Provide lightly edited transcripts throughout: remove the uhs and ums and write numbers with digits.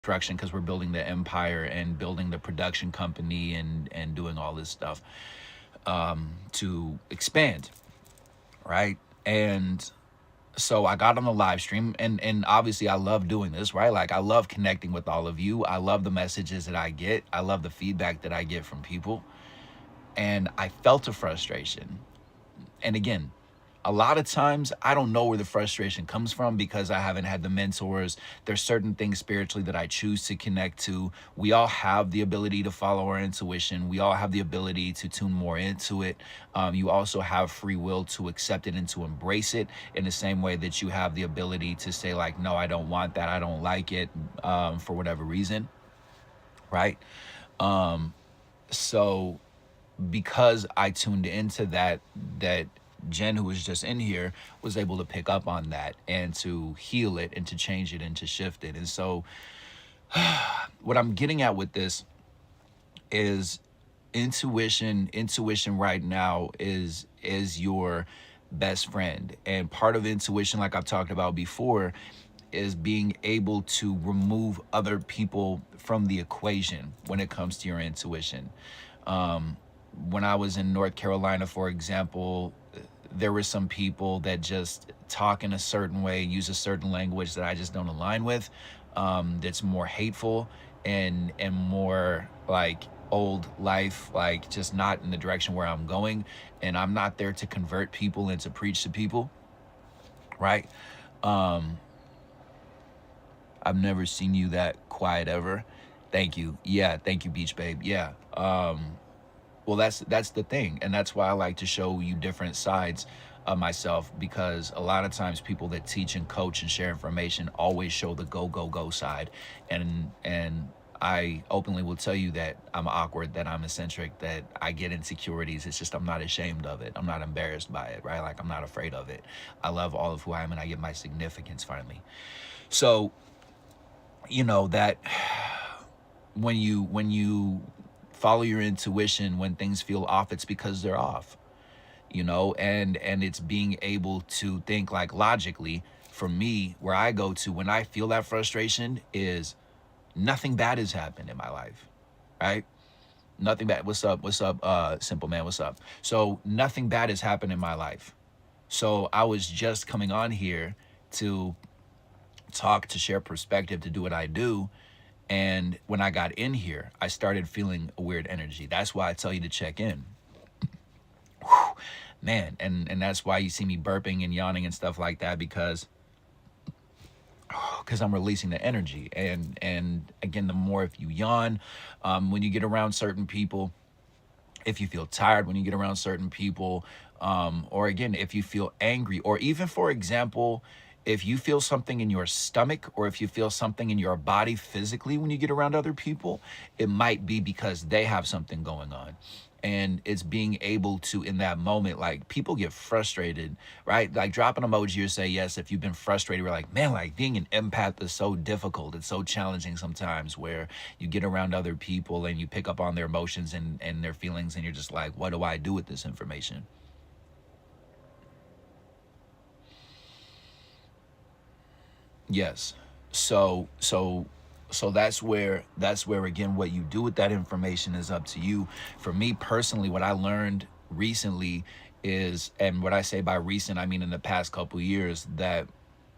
construction because we're building the empire and building the production company and doing all this stuff to expand, right? And so I got on the live stream, and obviously I love doing this, right? Like I love connecting with all of you. I love the messages that I get. I love the feedback that I get from people. And I felt a frustration. And again, a lot of times I don't know where the frustration comes from because I haven't had the mentors. There's certain things spiritually that I choose to connect to. We all have the ability to follow our intuition. We all have the ability to tune more into it. You also have free will to accept it and to embrace it in the same way that you have the ability to say like, no, I don't want that. I don't like it for whatever reason, right? So because I tuned into that Jen, who was just in here, was able to pick up on that and to heal it and to change it and to shift it. And so what I'm getting at with this is intuition right now is your best friend. And part of intuition, like I've talked about before, is being able to remove other people from the equation when it comes to your intuition. When I was in North Carolina, for example, there were some people that just talk in a certain way, use a certain language that I just don't align with. That's more hateful and more like old life, like just not in the direction where I'm going. And I'm not there to convert people and to preach to people, right? I've never seen you that quiet ever. Thank you. Yeah, thank you, Beach Babe. Yeah. Well, that's the thing, and that's why I like to show you different sides of myself, because a lot of times people that teach and coach and share information always show the go side, and I openly will tell you that I'm awkward, that I'm eccentric, that I get insecurities. It's just I'm not ashamed of it. I'm not embarrassed by it, right? Like I'm not afraid of it. I love all of who I am, and I get my significance finally. So, you know that when you follow your intuition when things feel off, it's because they're off, and it's being able to think like logically. For me, where I go to when I feel that frustration is nothing bad has happened in my life, right? Nothing bad. What's up, simple man, what's up? So nothing bad has happened in my life. So I was just coming on here to talk, to share perspective, to do what I do. And when I got in here, I started feeling a weird energy. That's why I tell you to check in. Whew, man, and that's why you see me burping and yawning and stuff like that, because I'm releasing the energy. And again, the more if you yawn, when you get around certain people, if you feel tired when you get around certain people, or again, if you feel angry, or even, for example, if you feel something in your stomach or if you feel something in your body physically when you get around other people, it might be because they have something going on. And it's being able to, in that moment, like people get frustrated, right? Like drop an emoji or say yes if you've been frustrated. We're like, man, like being an empath is so difficult. It's so challenging sometimes, where you get around other people and you pick up on their emotions and their feelings, and you're just like, what do I do with this information? Yes. So that's where again what you do with that information is up to you. For me personally, what I learned recently is, and what I say by recent, I mean in the past couple years, that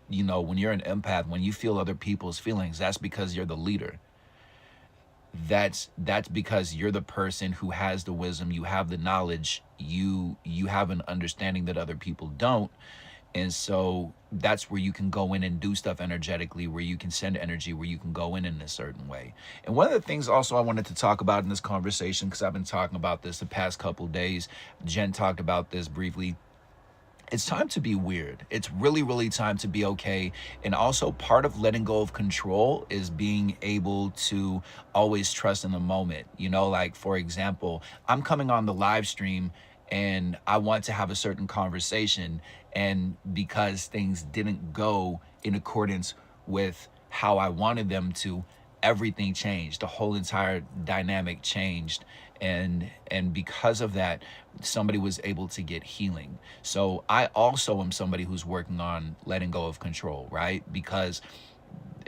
when you're an empath, when you feel other people's feelings, that's because you're the leader. That's because you're the person who has the wisdom, you have the knowledge, you have an understanding that other people don't. And so that's where you can go in and do stuff energetically, where you can send energy, where you can go in a certain way. And one of the things also I wanted to talk about in this conversation, because I've been talking about this the past couple days, Jen talked about this briefly. It's time to be weird. It's really, really time to be okay. And also, part of letting go of control is being able to always trust in the moment. Like, for example, I'm coming on the live stream and I want to have a certain conversation. And because things didn't go in accordance with how I wanted them to, everything changed. The whole entire dynamic changed. And because of that, somebody was able to get healing. So I also am somebody who's working on letting go of control, right? Because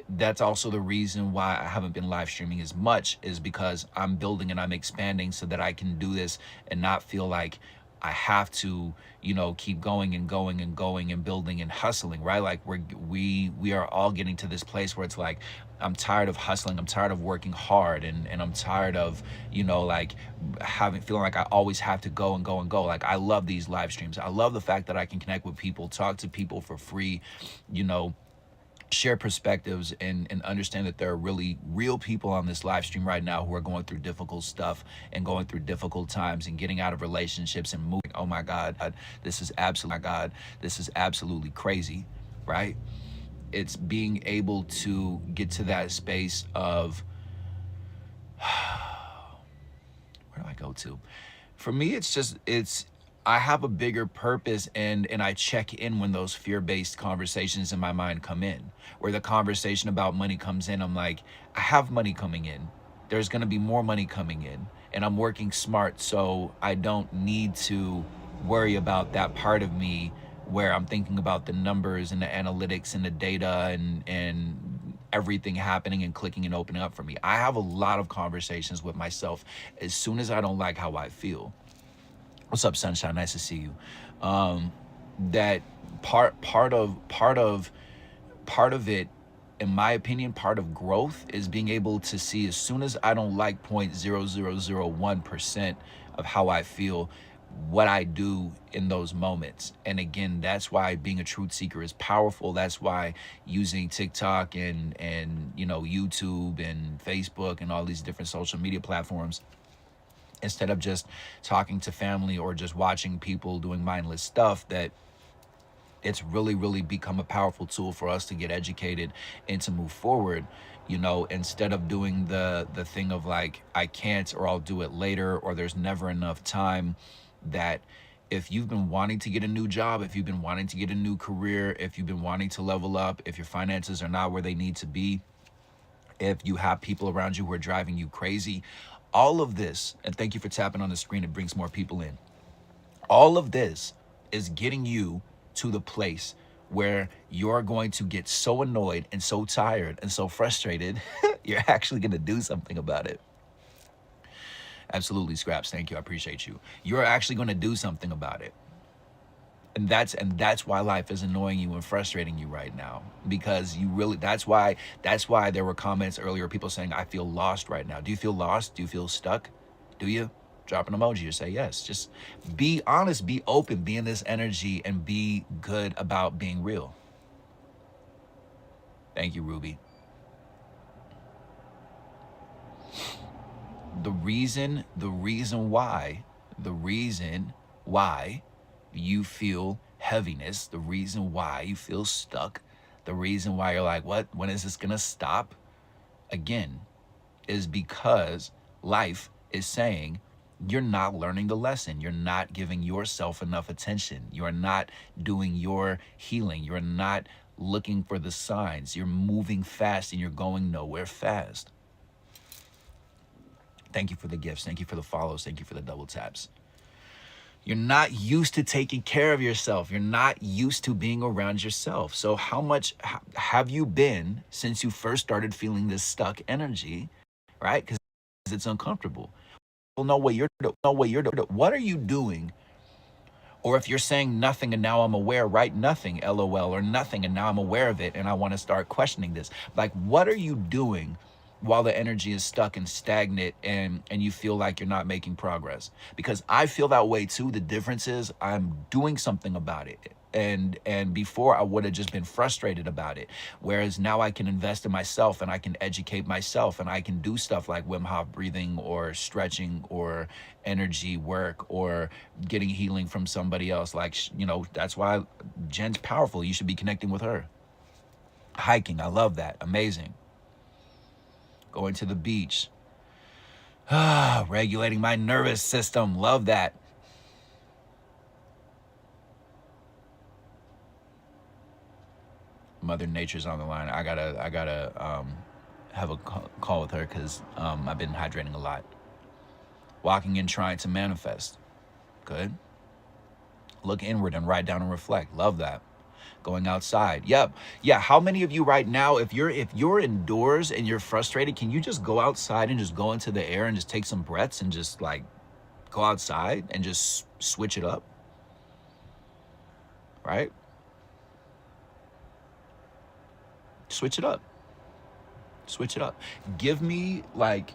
That's also the reason why I haven't been live streaming as much, is because I'm building and I'm expanding so that I can do this and not feel like I have to, keep going and going and going and building and hustling, right? Like we are all getting to this place where it's like, I'm tired of hustling. I'm tired of working hard, and I'm tired of, like feeling like I always have to go and go and go. Like, I love these live streams. I love the fact that I can connect with people, talk to people for free, you know, share perspectives, and understand that there are really real people on this live stream right now who are going through difficult stuff and going through difficult times and getting out of relationships and moving. Oh my God, this is absolutely crazy, right? It's being able to get to that space of, where do I go to? For me, I have a bigger purpose, and I check in when those fear-based conversations in my mind come in, where the conversation about money comes in. I'm like, I have money coming in. There's going to be more money coming in, and I'm working smart, so I don't need to worry about that part of me where I'm thinking about the numbers and the analytics and the data and everything happening and clicking and opening up for me. I have a lot of conversations with myself as soon as I don't like how I feel. What's up, Sunshine? Nice to see you. That part of it, in my opinion, part of growth is being able to see, as soon as I don't like 0.0001% of how I feel, what I do in those moments. And again, that's why being a truth seeker is powerful. That's why using TikTok and YouTube and Facebook and all these different social media platforms, instead of just talking to family or just watching people doing mindless stuff, that it's really become a powerful tool for us to get educated and to move forward. Instead of doing the thing of like, I can't, or I'll do it later, or there's never enough time. That if you've been wanting to get a new job, if you've been wanting to get a new career, if you've been wanting to level up, if your finances are not where they need to be, if you have people around you who are driving you crazy, all of this, and thank you for tapping on the screen, it brings more people in. All of this is getting you to the place where you're going to get so annoyed and so tired and so frustrated, you're actually going to do something about it. Absolutely, Scraps. Thank you. I appreciate you. You're actually going to do something about it. And that's why life is annoying you and frustrating you right now, because that's why there were comments earlier, people saying, I feel lost right now. Do you feel lost? Do you feel stuck? Do you? Drop an emoji or say yes. Just be honest, be open, be in this energy, and be good about being real. Thank you, Ruby. The reason why you feel heaviness, the reason why you feel stuck, the reason why you're like, when is this gonna stop? Again, is because life is saying, you're not learning the lesson. You're not giving yourself enough attention. You're not doing your healing. You're not looking for the signs. You're moving fast and you're going nowhere fast. Thank you for the gifts. Thank you for the follows. Thank you for the double taps. You're not used to taking care of yourself. You're not used to being around yourself. So how much have you been since you first started feeling this stuck energy, right? Because it's uncomfortable. Well, what are you doing? Or if you're saying nothing and now I'm aware, write nothing, LOL, or nothing and now I'm aware of it and I want to start questioning this. Like, what are you doing while the energy is stuck and stagnant and you feel like you're not making progress? Because I feel that way too. The difference is I'm doing something about it. And before I would have just been frustrated about it. Whereas now I can invest in myself and I can educate myself and I can do stuff like Wim Hof breathing or stretching or energy work or getting healing from somebody else. Like, that's why Jen's powerful. You should be connecting with her. Hiking, I love that. Amazing. Going to the beach. Regulating my nervous system. Love that. Mother Nature's on the line. I gotta have a call with her because I've been hydrating a lot. Walking and trying to manifest. Good. Look inward and write down and reflect. Love that. going outside. Yep. Yeah. How many of you right now, if you're indoors and you're frustrated, can you just go outside and just go into the air and just take some breaths and just like go outside and just switch it up? Right? Switch it up. Switch it up. Give me like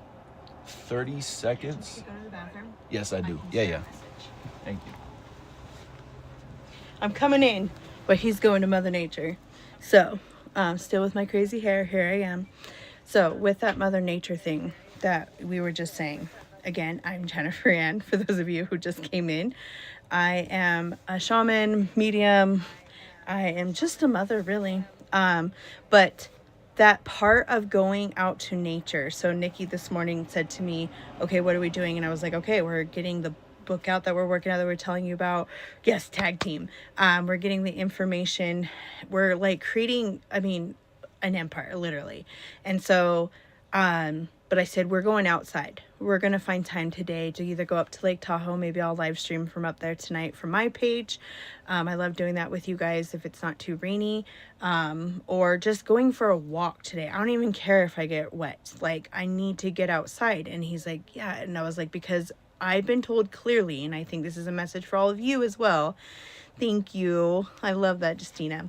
30 seconds. You go to the bathroom? Yes, I do. Yeah. Thank you. I'm coming in, but he's going to Mother Nature. So, still with my crazy hair, here I am. So, with that Mother Nature thing that we were just saying, again, I'm Jennifer Ann, for those of you who just came in. I am a shaman, medium. I am just a mother, really. But that part of going out to nature. So Nikki this morning said to me, okay, what are we doing? And I was like, okay, we're getting the book out that we're working on, that we're telling you about. Yes, tag team. We're getting the information. We're like creating, an empire, literally. And so, but I said, we're going outside. We're going to find time today to either go up to Lake Tahoe. Maybe I'll live stream from up there tonight from my page. I love doing that with you guys if it's not too rainy. Or just going for a walk today. I don't even care if I get wet. Like, I need to get outside. And he's like, yeah. And I was like, because I've been told clearly, and I think this is a message for all of you as well. Thank you. I love that, Justina.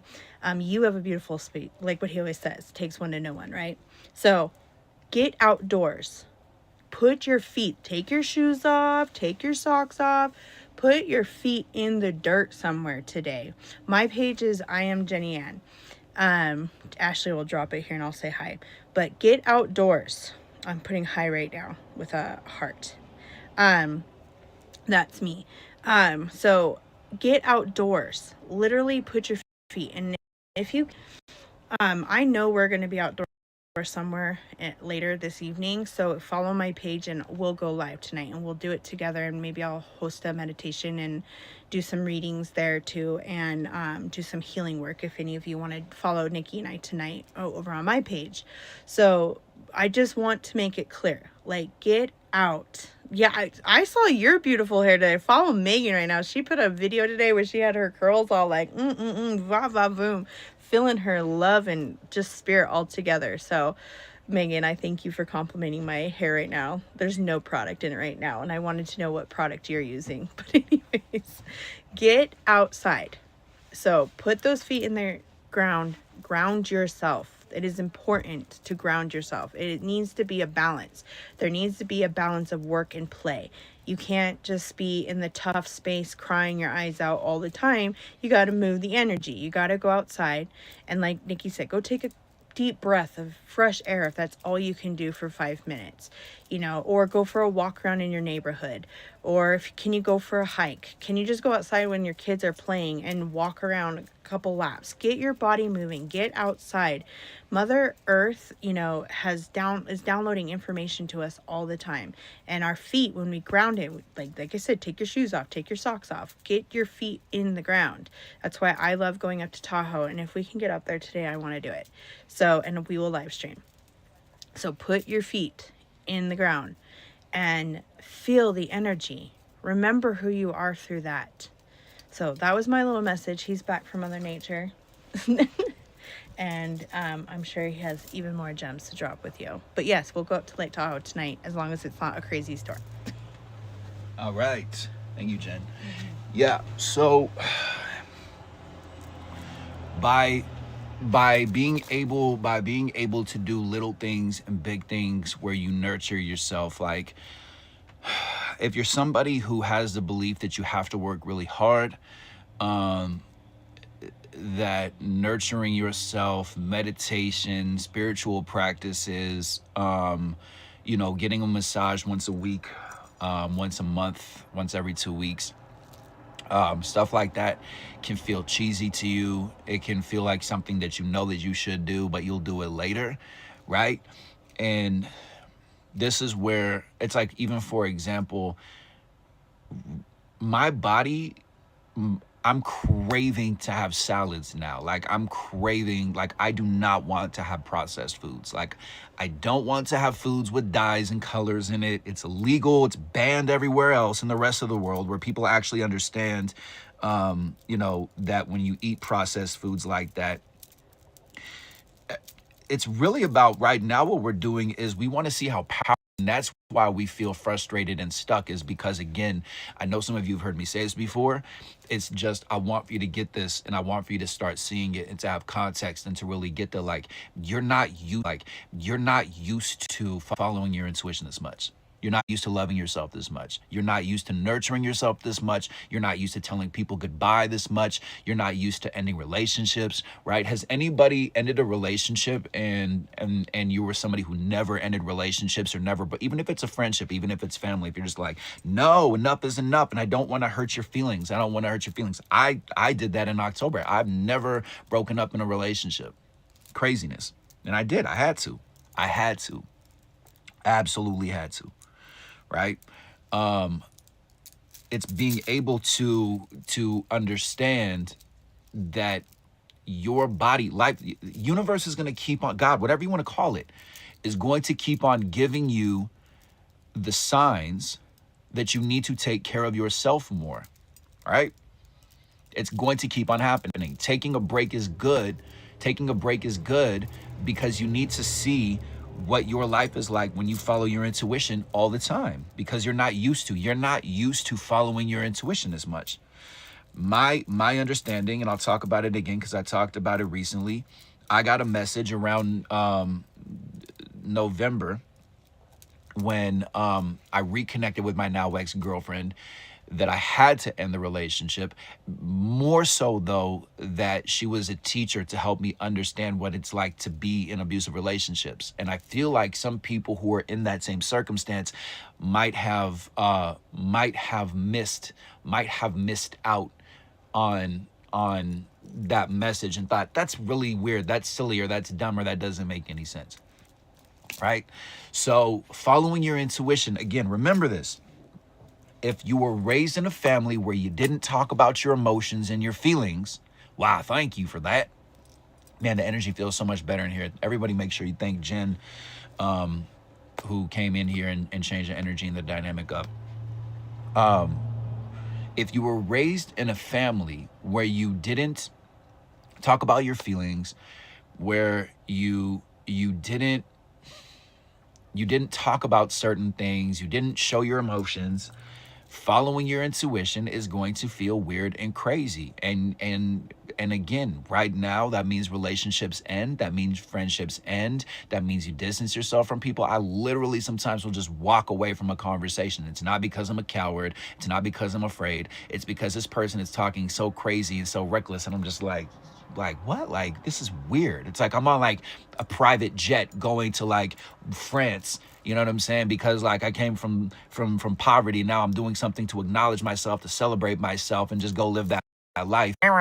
You have a beautiful speech. Like what he always says, it takes one to know one, right? So get outdoors. Put your feet, take your shoes off, take your socks off, put your feet in the dirt somewhere today. My page is I am Jenny Ann. Ashley will drop it here and I'll say hi. But get outdoors. I'm putting hi right now with a heart. That's me. So get outdoors. Literally put your feet in. If you, I know we're going to be outdoors somewhere later this evening, so follow my page and we'll go live tonight and we'll do it together, and maybe I'll host a meditation and do some readings there too, and do some healing work if any of you want to follow Nikki and I tonight over on my page. So I just want to make it clear, like, get out. Yeah, I saw your beautiful hair today. Follow Megan right now. She put a video today where she had her curls all like va va boom, feeling her love and just spirit all together. So Megan, I thank you for complimenting my hair right now. There's no product in it right now, and I wanted to know what product you're using. But anyways, get outside. So put those feet in the ground yourself. It is important to ground yourself. It needs to be a balance. There needs to be a balance of work and play. You can't just be in the tough space crying your eyes out all the time. You got to move the energy. You got to go outside. And like Nikki said, go take a deep breath of fresh air if that's all you can do for 5 minutes, or go for a walk around in your neighborhood, or can you go for a hike? Can you just go outside when your kids are playing and walk around a couple laps? Get your body moving, get outside. Mother Earth, is downloading information to us all the time. And our feet, when we ground it, like I said, take your shoes off, take your socks off, get your feet in the ground. That's why I love going up to Tahoe. And if we can get up there today, I want to do it. So, and we will live stream. So put your feet in the ground and feel the energy. Remember who you are through that. So that was my little message. He's back from Mother Nature. And I'm sure he has even more gems to drop with you. But yes, we'll go up to Lake Tahoe tonight, as long as it's not a crazy storm. All right. Thank you, Jen. Mm-hmm. Yeah. So by being able to do little things and big things where you nurture yourself, like if you're somebody who has the belief that you have to work really hard, that nurturing yourself, meditation, spiritual practices, getting a massage once a week, once a month, once every 2 weeks, stuff like that can feel cheesy to you. It can feel like something that that you should do, but you'll do it later, right? And this is where it's like, even for example, my body, I'm craving to have salads now. Like I'm craving, like I do not want to have processed foods. Like I don't want to have foods with dyes and colors in it. It's illegal. It's banned everywhere else in the rest of the world where people actually understand You know, that when you eat processed foods like that, it's really about right now what we're doing is we want to see how powerful, and that's why we feel frustrated and stuck, is because, again, I know some of you have heard me say this before. It's just I want for you to get this, and I want for you to start seeing it and to have context and to really get the, like, you're not used to following your intuition as much. You're not used to loving yourself this much. You're not used to nurturing yourself this much. You're not used to telling people goodbye this much. You're not used to ending relationships, right? Has anybody ended a relationship and you were somebody who never ended relationships or never, but even if it's a friendship, even if it's family, if you're just like, no, enough is enough, and I don't want to hurt your feelings. I don't want to hurt your feelings. I did that in October. I've never broken up in a relationship. Craziness. And I did. I had to. I had to. Absolutely had to. Right? It's being able to understand that your body, life, universe is going to keep on, God, whatever you want to call it, is going to keep on giving you the signs that you need to take care of yourself more. Right? It's going to keep on happening. Taking a break is good. Taking a break is good because you need to see what your life is like when you follow your intuition all the time, because you're not used to following your intuition as much. My understanding, and I'll talk about it again because I talked about it recently. I got a message around November when I reconnected with my now ex-girlfriend that I had to end the relationship. More so, though, that she was a teacher to help me understand what it's like to be in abusive relationships. And I feel like some people who are in that same circumstance might have missed out on that message and thought, that's really weird, that's silly, or that's dumb, or that doesn't make any sense. Right? So following your intuition, again, remember this. If you were raised in a family where you didn't talk about your emotions and your feelings, wow, thank you for that. Man, the energy feels so much better in here. Everybody make sure you thank Jen, who came in here and changed the energy and the dynamic up. If you were raised in a family where you didn't talk about your feelings, where you didn't talk about certain things, you didn't show your emotions, following your intuition is going to feel weird and crazy. And again, right now, that means relationships end. That means friendships end. That means you distance yourself from people. I literally sometimes will just walk away from a conversation. It's not because I'm a coward. It's not because I'm afraid. It's because this person is talking so crazy and so reckless. And I'm just like what? Like, this is weird. It's like I'm on like a private jet going to like France. You know what I'm saying? Because like I came from poverty. Now I'm doing something to acknowledge myself, to celebrate myself, and just go live that life. And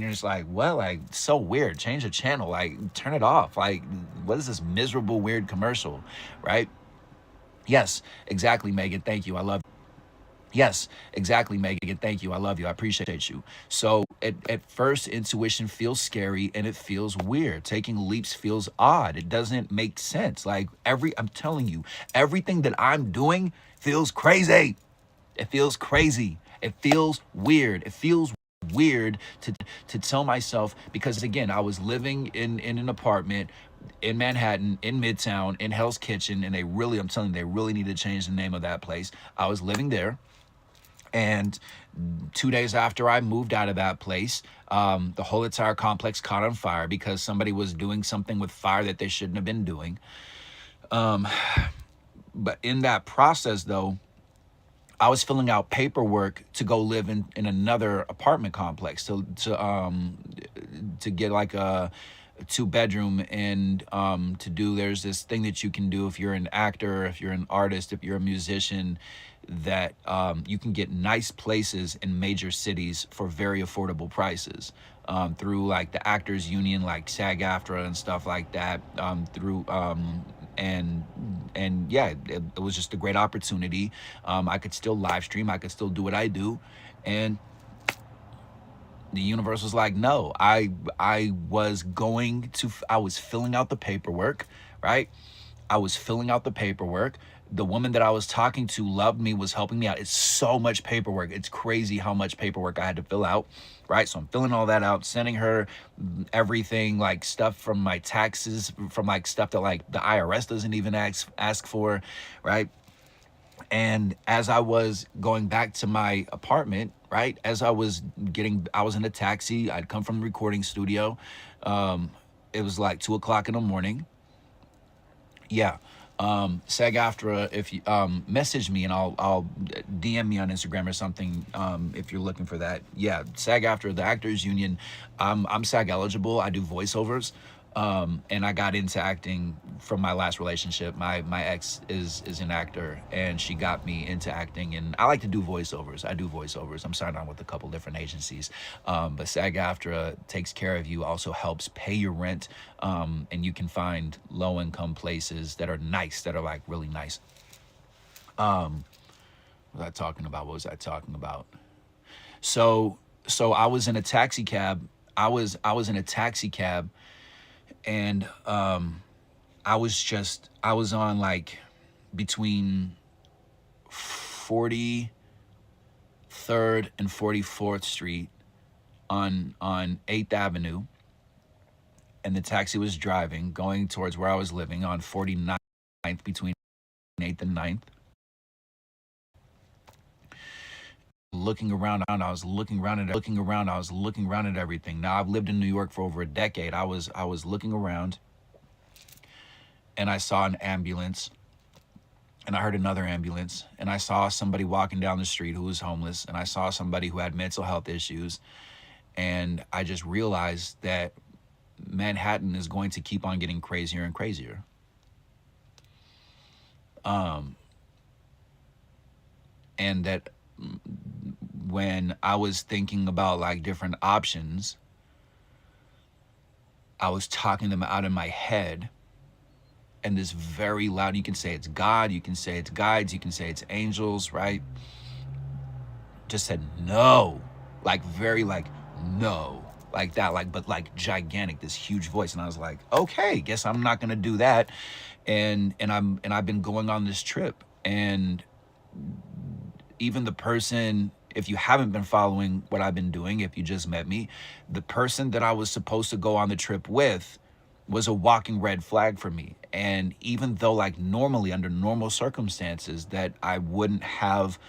you're just like, what? Like, so weird. Change the channel. Like, turn it off. Like, what is this miserable, weird commercial? Right? Yes, exactly, Megan. Thank you. I love you. Yes, exactly, Megan. Thank you. I love you. I appreciate you. So at first, intuition feels scary and it feels weird. Taking leaps feels odd. It doesn't make sense. Like I'm telling you, everything that I'm doing feels crazy. It feels crazy. It feels weird. It feels weird to tell myself, because again, I was living in an apartment in Manhattan, in Midtown, in Hell's Kitchen, and I'm telling you, they really need to change the name of that place. I was living there. And 2 days after I moved out of that place, the whole entire complex caught on fire because somebody was doing something with fire that they shouldn't have been doing. But in that process, though, I was filling out paperwork to go live in another apartment complex to get like a 2-bedroom and there's this thing that you can do if you're an actor, if you're an artist, if you're a musician, that you can get nice places in major cities for very affordable prices, through like the actors union, like SAG-AFTRA and stuff like that, and yeah, it was just a great opportunity. I could still live stream, I could still do what I do, and the universe was like, no. I was filling out the paperwork, right? I was filling out the paperwork. The woman that I was talking to loved me, was helping me out. It's so much paperwork. It's crazy how much paperwork I had to fill out, right? So I'm filling all that out, sending her everything, like stuff from my taxes, from like stuff that like the IRS doesn't even ask for, right? And as I was going back to my apartment, right, as I was in a taxi. I'd come from the recording studio. It was like 2 o'clock in the morning. Yeah. SAG-AFTRA, if you message me, and I'll DM me on Instagram or something, if you're looking for that. Yeah, SAG-AFTRA, the Actors Union. I'm SAG eligible. I do voiceovers. And I got into acting from my last relationship. My ex is an actor, and she got me into acting. And I like to do voiceovers. I do voiceovers. I'm signed on with a couple different agencies. But SAG-AFTRA takes care of you, also helps pay your rent, and you can find low income places that are nice, that are like really nice. What was I talking about? What was I talking about? So I was in a taxi cab. I was in a taxi cab, and I was on like between 43rd and 44th Street on 8th Avenue, and the taxi was driving going towards where I was living on 49th, between 8th and 9th. Looking around, I was looking around I was looking around at everything. Now I've lived in New York for over a decade. I was looking around, and I saw an ambulance, and I heard another ambulance, and I saw somebody walking down the street who was homeless, and I saw somebody who had mental health issues, and I just realized that Manhattan is going to keep on getting crazier and crazier. And that when I was thinking about like different options, I was talking them out in my head, and this very loud, you can say it's God, you can say it's guides, you can say it's angels, right? Just said no, like very like no, like that, like, but like gigantic, this huge voice. And I was like, okay, guess I'm not gonna do that. And I've been going on this trip, and even the person, if you haven't been following what I've been doing, if you just met me, the person that I was supposed to go on the trip with was a walking red flag for me. And even though like normally under normal circumstances that I wouldn't have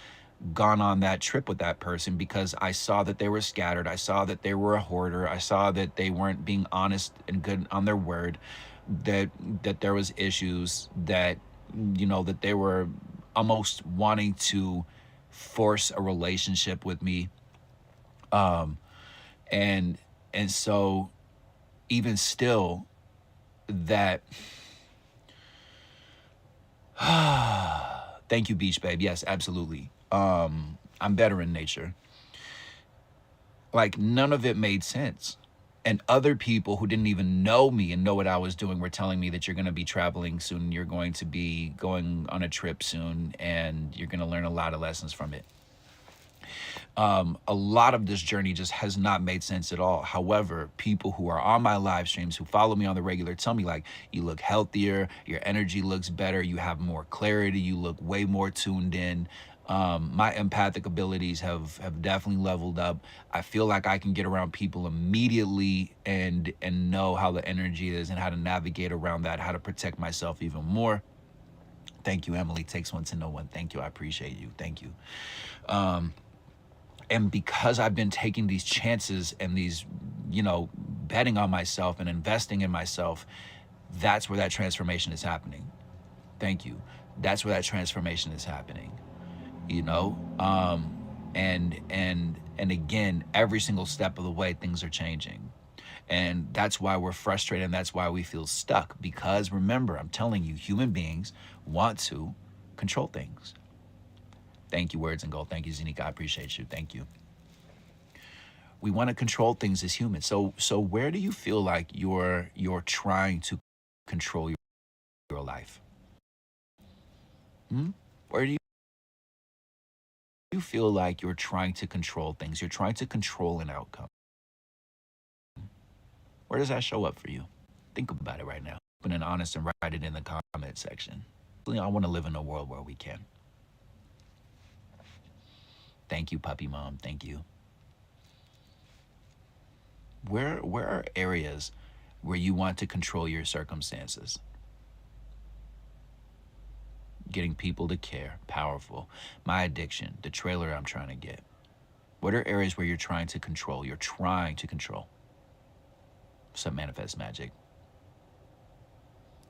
gone on that trip with that person, because I saw that they were scattered. I saw that they were a hoarder. I saw that they weren't being honest and good on their word, that there was issues, that that they were almost wanting to force a relationship with me. And so even still, that thank you, Beach Babe. Yes, absolutely. I'm better in nature. Like none of it made sense. And other people who didn't even know me and know what I was doing were telling me that you're going to be traveling soon, you're going to be going on a trip soon, and you're going to learn a lot of lessons from it. A lot of this journey just has not made sense at all. However, people who are on my live streams, who follow me on the regular, tell me like, you look healthier, your energy looks better, you have more clarity, you look way more tuned in. My empathic abilities have definitely leveled up. I feel like I can get around people immediately and know how the energy is and how to navigate around that, how to protect myself even more. Thank you, Emily. Takes one to know one. Thank you. I appreciate you. Thank you. And because I've been taking these chances and these, betting on myself and investing in myself, that's where that transformation is happening. Thank you. That's where that transformation is happening. And again, every single step of the way, things are changing. And that's why we're frustrated, and that's why we feel stuck. Because remember, I'm telling you, human beings want to control things. Thank you, Words and Gold. Thank you, Zanika. I appreciate you. Thank you. We want to control things as humans. So where do you feel like you're trying to control your life? Where do you feel like you're trying to control things? You're trying to control an outcome. Where does that show up for you? Think about it right now. open and honest and write it in the comment section. I want to live in a world where we can. Thank you, puppy mom. Thank you. Where are areas where you want to control your circumstances? Getting people to care, powerful. My addiction, the trailer I'm trying to get. What are areas where you're trying to control? You're trying to control. Some manifest magic.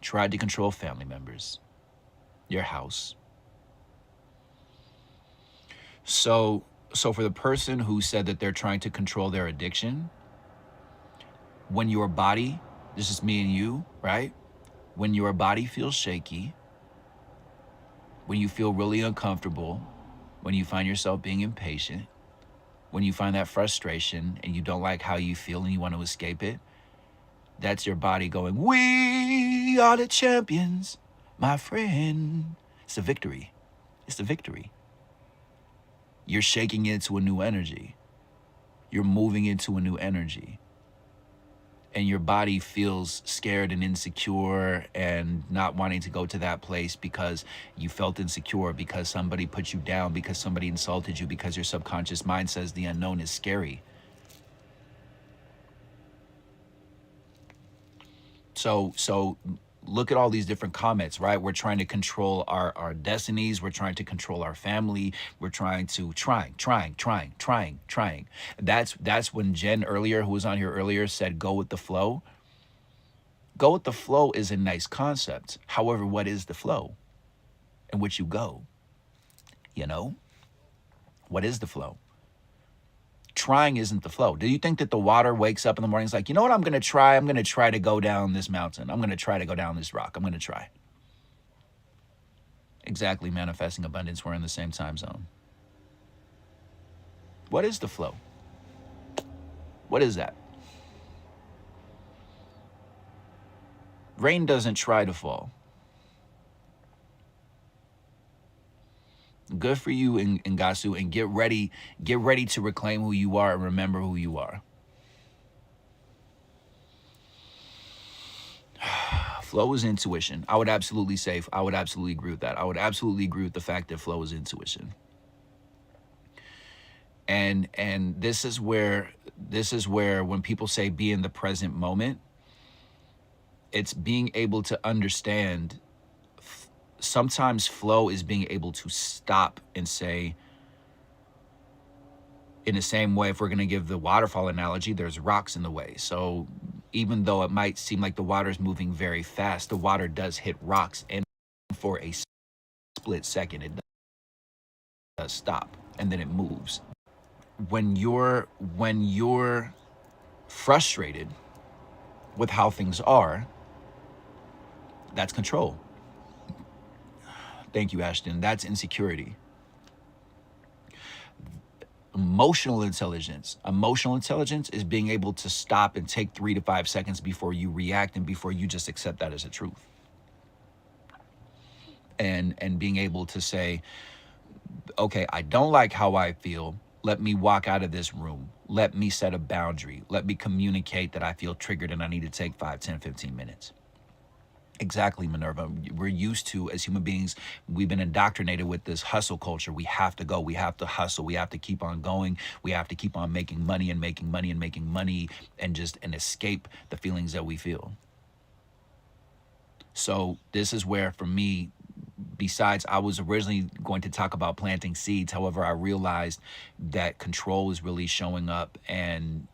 Tried to control family members, your house. So for the person who said that they're trying to control their addiction, when your body, this is me and you, right? When your body feels shaky, when you feel really uncomfortable, when you find yourself being impatient, when you find that frustration and you don't like how you feel and you want to escape it, that's your body going, we are the champions, my friend. It's a victory. It's the victory. You're shaking into a new energy. You're moving into a new energy. And your body feels scared and insecure and not wanting to go to that place because you felt insecure, because somebody put you down, because somebody insulted you, because your subconscious mind says the unknown is scary. So look at all these different comments, right? We're trying to control our destinies. We're trying to control our family. We're trying. That's when Jen earlier, who was on here earlier, said, go with the flow. Go with the flow is a nice concept. However, what is the flow in which you go? You know, what is the flow? Trying isn't the flow. Do you think that the water wakes up in the morning and is like, you know what I'm going to try? I'm going to try to go down this mountain. I'm going to try to go down this rock. I'm going to try. Exactly, manifesting abundance. We're in the same time zone. What is the flow? What is that? Rain doesn't try to fall. Good for you, Ngasu, and get ready to reclaim who you are and remember who you are. Flow is intuition. I would absolutely agree with that. I would absolutely agree with the fact that flow is intuition. And this is where when people say be in the present moment, it's being able to understand. Sometimes flow is being able to stop and say, in the same way, if we're going to give the waterfall analogy, there's rocks in the way. So even though it might seem like the water is moving very fast, the water does hit rocks. And for a split second, it does stop and then it moves. When you're frustrated with how things are, that's control. Thank you, Ashton. That's insecurity. Emotional intelligence is being able to stop and take 3 to 5 seconds before you react and before you just accept that as a truth. And being able to say, okay, I don't like how I feel. Let me walk out of this room. Let me set a boundary. Let me communicate that I feel triggered and I need to take 5, 10, 15 minutes. Exactly, Minerva. We're used to, as human beings, we've been indoctrinated with this hustle culture. We have to go. We have to hustle. We have to keep on going. We have to keep on making money and escape the feelings that we feel. So this is where, for me, besides, I was originally going to talk about planting seeds. However, I realized that control is really showing up, and,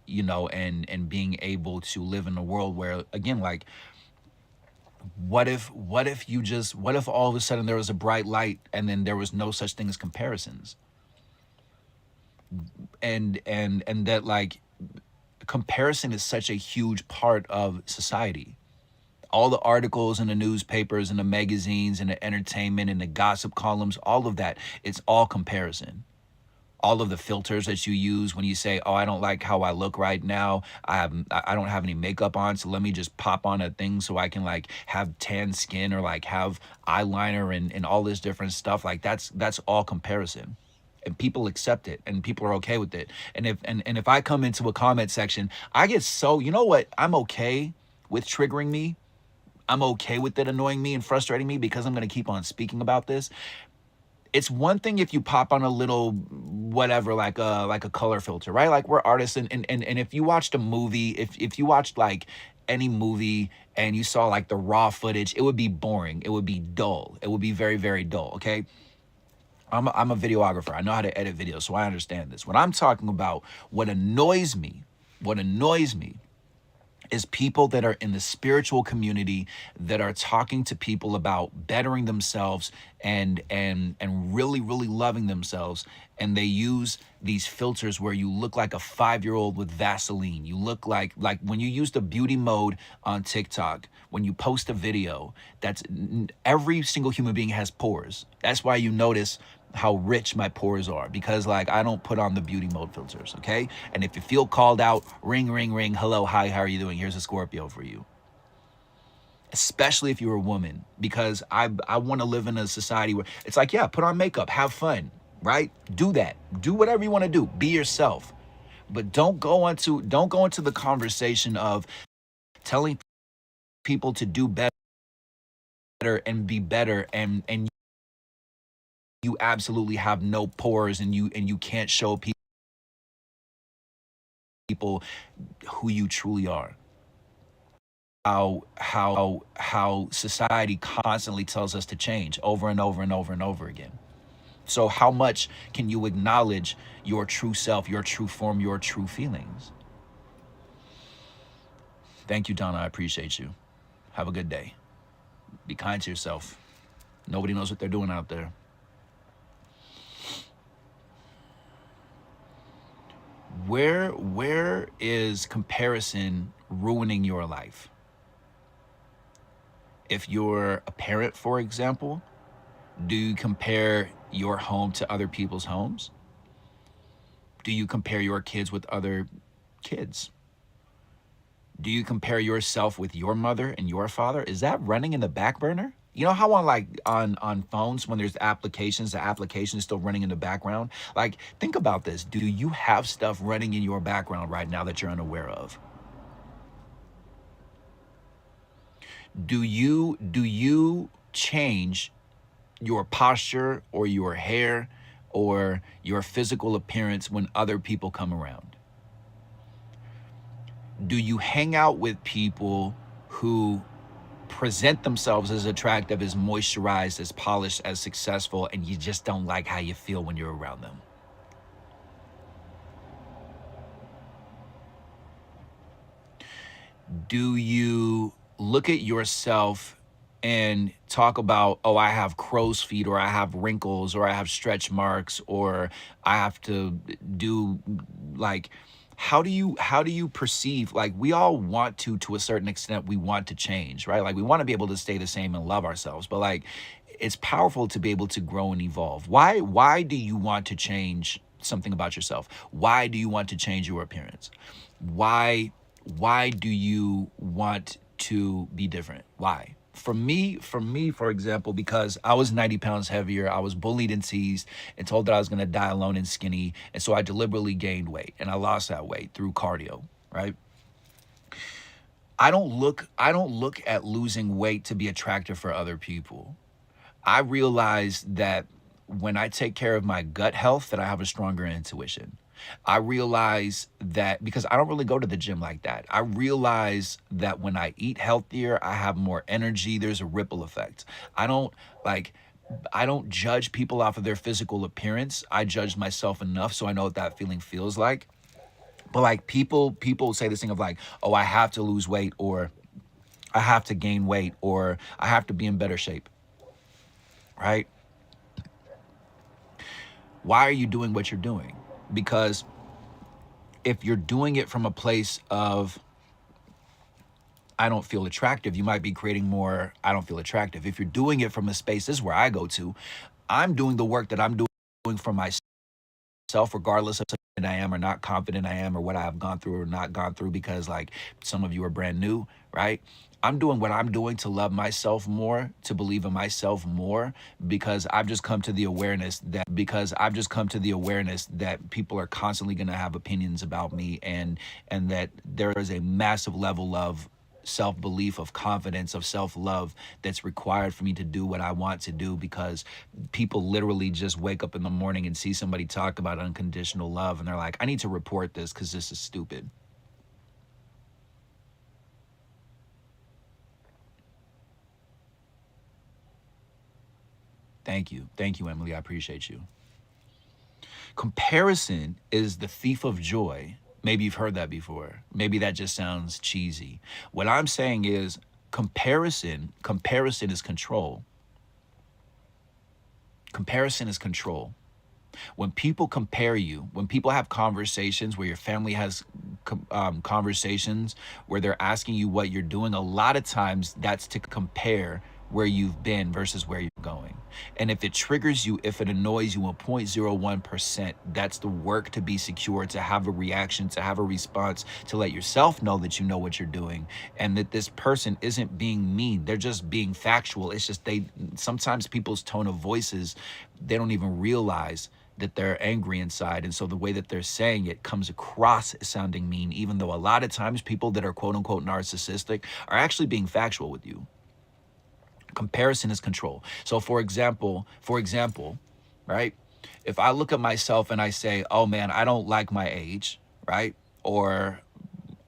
you know, and being able to live in a world where, again, like, what if all of a sudden there was a bright light and then there was no such thing as comparisons? And that, like, comparison is such a huge part of society. All the articles in the newspapers and the magazines and the entertainment and the gossip columns, all of that, it's all comparison. All of the filters that you use when you say, oh, I don't like how I look right now. I don't have any makeup on, so let me just pop on a thing so I can, like, have tan skin or, like, have eyeliner and all this different stuff. Like, that's all comparison. And people accept it and people are okay with it. And if I come into a comment section, I get so, you know what, I'm okay with triggering me. I'm okay with it annoying me and frustrating me because I'm going to keep on speaking about this. It's one thing if you pop on a little whatever, like a color filter, right? Like we're artists, and if you watched a movie, if you watched like any movie and you saw like the raw footage, it would be boring. It would be dull. It would be very, very dull. Okay. I'm a videographer. I know how to edit videos, so I understand this. When I'm talking about what annoys me is people that are in the spiritual community that are talking to people about bettering themselves and really really loving themselves, and they use these filters where you look like a 5-year-old with Vaseline. You look like when you use the beauty mode on TikTok, when you post a video, that's every single human being has pores. That's why you notice how rich my pores are, because like I don't put on the beauty mode filters, okay? And if you feel called out, ring, ring, ring, hello, hi, how are you doing? Here's a Scorpio for you. Especially if you're a woman, because I want to live in a society where it's like, yeah, put on makeup, have fun, right? Do that. Do whatever you want to do. Be yourself. But don't go into the conversation of telling people to do better and be better, and you absolutely have no pores, and you can't show people who you truly are. How society constantly tells us to change over and over and over and over again. So how much can you acknowledge your true self, your true form, your true feelings? Thank you, Donna. I appreciate you. Have a good day. Be kind to yourself. Nobody knows what they're doing out there. Where is comparison ruining your life? If you're a parent, for example, do you compare your home to other people's homes? Do you compare your kids with other kids? Do you compare yourself with your mother and your father? Is that running in the back burner? You know how on phones when there's applications, the application is still running in the background? Like, think about this. Do you have stuff running in your background right now that you're unaware of? Do you change your posture or your hair or your physical appearance when other people come around? Do you hang out with people who present themselves as attractive, as moisturized, as polished, as successful, and you just don't like how you feel when you're around them? Do you look at yourself and talk about, oh, I have crow's feet, or I have wrinkles, or I have stretch marks, or I have to do like, how do you perceive, like we all want to a certain extent, we want to change, right? Like we want to be able to stay the same and love ourselves, but like it's powerful to be able to grow and evolve. Why do you want to change something about yourself? Why do you want to change your appearance? Why do you want to be different? Why? For me, for example, because I was 90 pounds heavier, I was bullied and teased and told that I was going to die alone and skinny. And so I deliberately gained weight, and I lost that weight through cardio, right? I don't look at losing weight to be attractive for other people. I realize that when I take care of my gut health, that I have a stronger intuition. I realize that because I don't really go to the gym like that. I realize that when I eat healthier, I have more energy. There's a ripple effect. I don't like I don't judge people off of their physical appearance. I judge myself enough so I know what that feeling feels like. But like people say this thing of like, "Oh, I have to lose weight," or "I have to gain weight," or "I have to be in better shape." Right? Why are you doing what you're doing? Because if you're doing it from a place of I don't feel attractive, you might be creating more I don't feel attractive. If you're doing it from a space, this is where I go to, I'm doing the work that I'm doing for myself, regardless of confident I am or not confident I am, or what I have gone through or not gone through, because like some of you are brand new, right? I'm doing what I'm doing to love myself more, to believe in myself more, because I've just come to the awareness that people are constantly going to have opinions about me, and that there is a massive level of self-belief, of confidence, of self-love that's required for me to do what I want to do, because people literally just wake up in the morning and see somebody talk about unconditional love and they're like, I need to report this because this is stupid. Thank you. Thank you, Emily. I appreciate you. Comparison is the thief of joy. Maybe you've heard that before. Maybe that just sounds cheesy. What I'm saying is comparison is control. Comparison is control. When people compare you, when people have conversations, where your family has conversations where they're asking you what you're doing, a lot of times that's to compare where you've been versus where you're going. And if it triggers you, if it annoys you a 0.01%, that's the work to be secure, to have a reaction, to have a response, to let yourself know that you know what you're doing and that this person isn't being mean. They're just being factual. It's just sometimes people's tone of voices, they don't even realize that they're angry inside. And so the way that they're saying it comes across sounding mean, even though a lot of times people that are quote unquote narcissistic are actually being factual with you. Comparison is control. So for example, right? If I look at myself and I say, oh man, I don't like my age, right? Or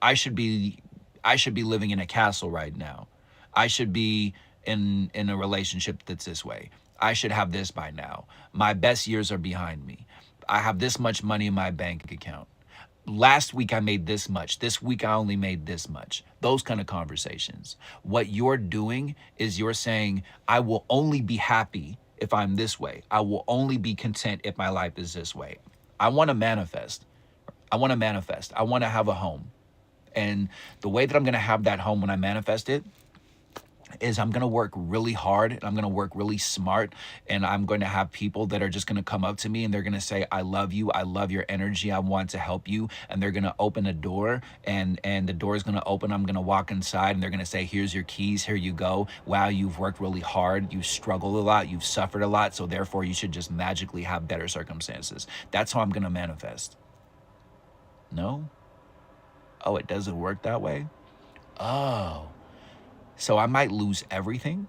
I should be living in a castle right now. I should be in a relationship that's this way. I should have this by now. My best years are behind me. I have this much money in my bank account. Last week I made this much. This week I only made this much. Those kind of conversations. What you're doing is you're saying, I will only be happy if I'm this way. I will only be content if my life is this way. I want to manifest. I want to have a home. And the way that I'm going to have that home when I manifest it is I'm going to work really hard and I'm going to work really smart, and I'm going to have people that are just going to come up to me and they're going to say, I love you. I love your energy. I want to help you. And they're going to open a door, and the door is going to open. I'm going to walk inside and they're going to say, here's your keys. Here you go. Wow, you've worked really hard. You've struggled a lot. You've suffered a lot. So therefore you should just magically have better circumstances. That's how I'm going to manifest. No? Oh, it doesn't work that way? Oh. So I might lose everything.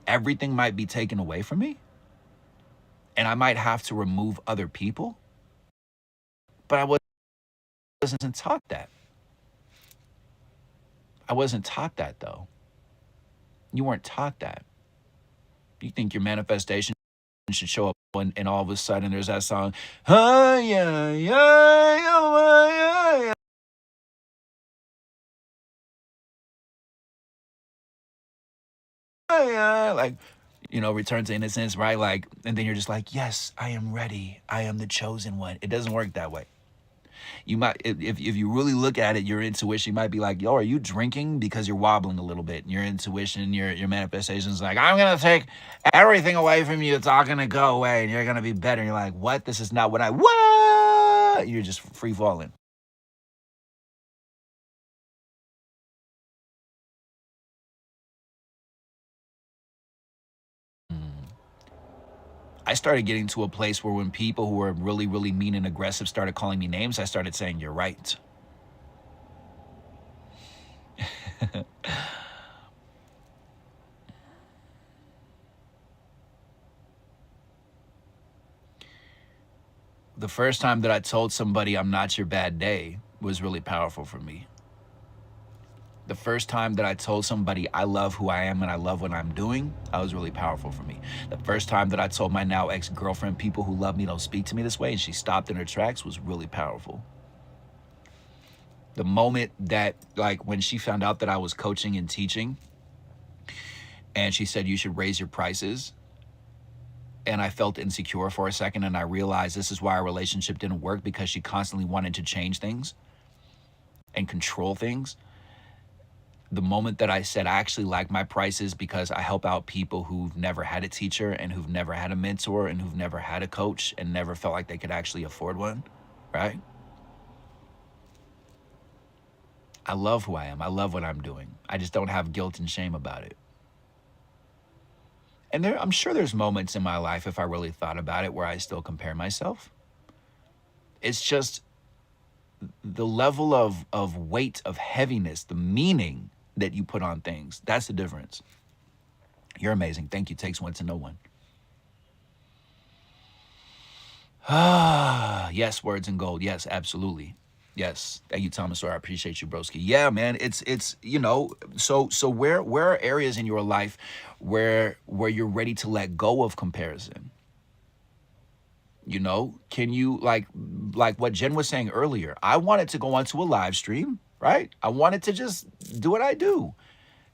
Everything might be taken away from me. And I might have to remove other people. But I wasn't taught that. I wasn't taught that, though. You weren't taught that. You think your manifestation should show up and all of a sudden there's that song, oh, yeah, yeah, oh, yeah, yeah. Like, return to innocence, right? Like, and then you're just like, yes, I am ready. I am the chosen one. It doesn't work that way. You might, if you really look at it, your intuition might be like, yo, are you drinking? Because you're wobbling a little bit. And your intuition, your manifestation is like, I'm going to take everything away from you. It's all going to go away and you're going to be better. And you're like, what? This is not what? You're just free falling. I started getting to a place where when people who were really, really mean and aggressive started calling me names, I started saying, you're right. The first time that I told somebody I'm not your bad day was really powerful for me. The first time that I told somebody I love who I am and I love what I'm doing, that was really powerful for me. The first time that I told my now ex-girlfriend, people who love me don't speak to me this way, and she stopped in her tracks, was really powerful. The moment that, like, when she found out that I was coaching and teaching, and she said, you should raise your prices, and I felt insecure for a second, and I realized this is why our relationship didn't work, because she constantly wanted to change things and control things. The moment that I said I actually like my prices because I help out people who've never had a teacher and who've never had a mentor and who've never had a coach and never felt like they could actually afford one, right? I love who I am. I love what I'm doing. I just don't have guilt and shame about it. And I'm sure there's moments in my life, if I really thought about it, where I still compare myself. It's just the level of weight, of heaviness, the meaning that you put on things. That's the difference. You're amazing. Thank you. Takes one to know one. Ah, yes, words and gold. Yes, absolutely. Yes. Thank you, Thomas. Sawyer. I appreciate you, broski. Yeah, man. It's so where are areas in your life where you're ready to let go of comparison? Can you like what Jen was saying earlier? I wanted to go onto a live stream, right? I wanted to just do what I do.